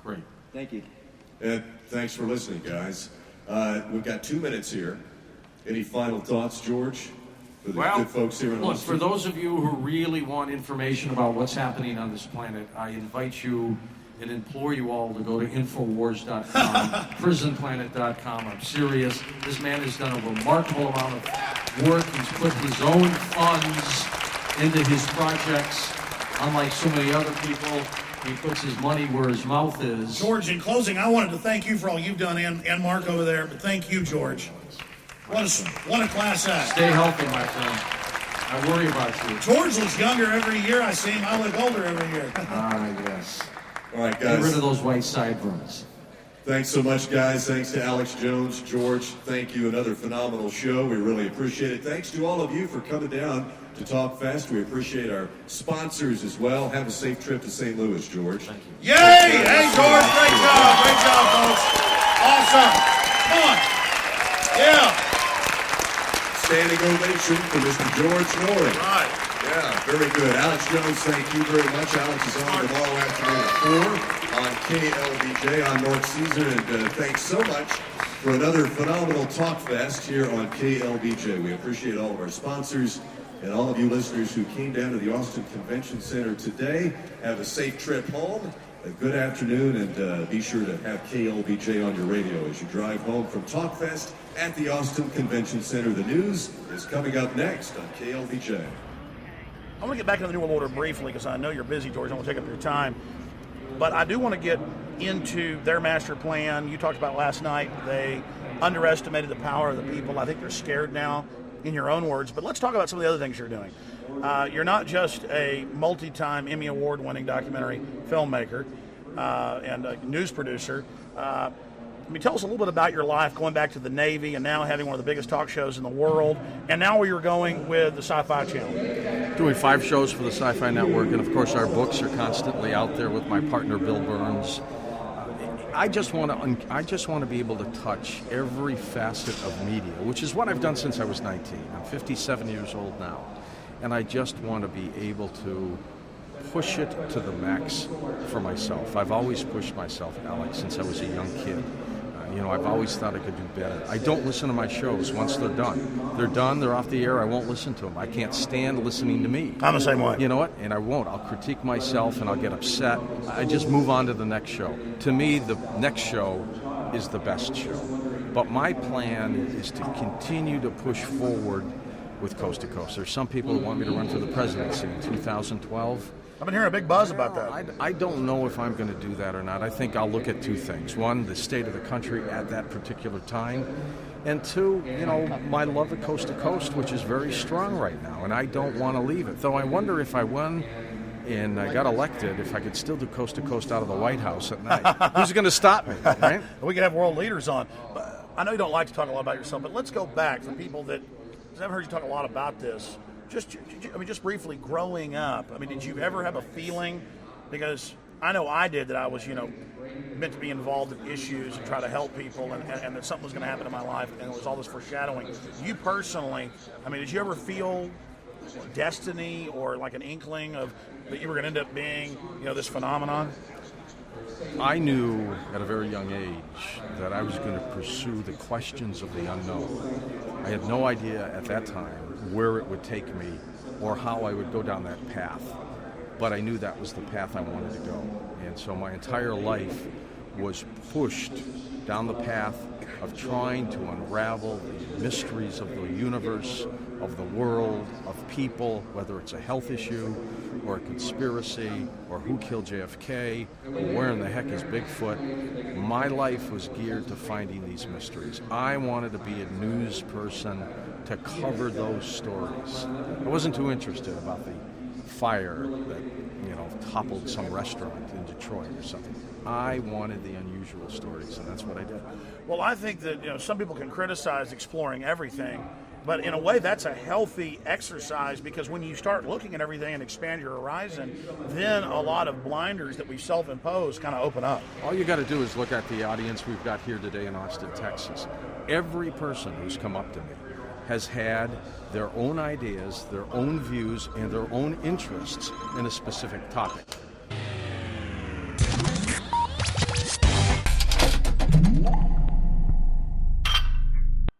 Great. Thank you. And thanks for listening, guys. We've got 2 minutes here. Any final thoughts, George, for the good folks here in look, Austin? for those of you who really want information about what's happening on this planet, I invite you and implore you all to go to Infowars.com, PrisonPlanet.com. I'm serious. This man has done a remarkable amount of work. He's put his own funds into his projects. Unlike so many other people, he puts his money where his mouth is. George, in closing, I wanted to thank you for all you've done, and Mark over there, but thank you, George. What a class act. Stay healthy, my friend. I worry about you. George looks younger every year I see him. I look older every year. Yes. All right, guys. Get rid of those white sideburns. Thanks so much, guys. Thanks to Alex Jones. George, thank you. Another phenomenal show. We really appreciate it. Thanks to all of you for coming down to Talk Fest. We appreciate our sponsors as well. Have a safe trip to St. Louis, George. Thank you. Yay! Hey, George, great job. Great job, folks. Awesome. Come on. Yeah. Standing ovation for Mr. George Noory. Right. Yeah, very good. Alex Jones, thank you very much. Alex is on tomorrow afternoon at 4 on KLBJ on North Caesar. And thanks so much for another phenomenal Talk Fest here on KLBJ. We appreciate all of our sponsors and all of you listeners who came down to the Austin Convention Center today. Have a safe trip home. A good afternoon, and be sure to have KLBJ on your radio as you drive home from Talk Fest at the Austin Convention Center. The news is coming up next on KLBJ. I want to get back into the New World Order briefly because I know you're busy, George. I don't want to take up your time. But I do want to get into their master plan. You talked about last night. They underestimated the power of the people. I think they're scared now, in your own words. But let's talk about some of the other things you're doing. You're not just a multi-time Emmy Award-winning documentary filmmaker and a news producer. Tell us a little bit about your life going back to the Navy and now having one of the biggest talk shows in the world, and now where you're going with the Sci-Fi Channel. Doing 5 shows for the Sci-Fi Network, and of course our books are constantly out there with my partner Bill Burns. I just want to be able to touch every facet of media, which is what I've done since I was 19. I'm 57 years old now, and I just want to be able to push it to the max for myself. I've always pushed myself, Alex, since I was a young kid. I've always thought I could do better. I don't listen to my shows once they're done. They're done, they're off the air, I won't listen to them. I can't stand listening to me. I'm the same way. You know what? And I won't. I'll critique myself and I'll get upset. I just move on to the next show. To me, the next show is the best show. But my plan is to continue to push forward with Coast to Coast. There's some people who want me to run for the presidency in 2012. I've been hearing a big buzz about that. I don't know if I'm going to do that or not. I think I'll look at 2 things. 1, the state of the country at that particular time. And 2, my love of Coast to Coast, which is very strong right now. And I don't want to leave it. Though I wonder if I won and I got elected, if I could still do Coast to Coast out of the White House at night. Who's going to stop me, right? We could have world leaders on. But I know you don't like to talk a lot about yourself, but let's go back for people that, because I've heard you talk a lot about this. Just briefly, growing up, did you ever have a feeling, because I know I did, that I was, meant to be involved in issues and try to help people and that something was going to happen in my life, and it was all this foreshadowing. You personally, did you ever feel destiny or like an inkling of that you were going to end up being, this phenomenon? I knew at a very young age that I was going to pursue the questions of the unknown. I had no idea at that time where it would take me or how I would go down that path. but I knew that was the path I wanted to go. And so my entire life was pushed down the path of trying to unravel the mysteries of the universe, of the world, of people, whether it's a health issue or a conspiracy or who killed JFK or where in the heck is Bigfoot. My life was geared to finding these mysteries. I wanted to be a news person to cover those stories. I wasn't too interested about the fire that, toppled some restaurant in Detroit or something. I wanted the unusual stories, and that's what I did. Well, I think that some people can criticize exploring everything, but in a way that's a healthy exercise, because when you start looking at everything and expand your horizon, then a lot of blinders that we self-impose kind of open up. All you got to do is look at the audience we've got here today in Austin, Texas. Every person who's come up to me has had their own ideas, their own views, and their own interests in a specific topic.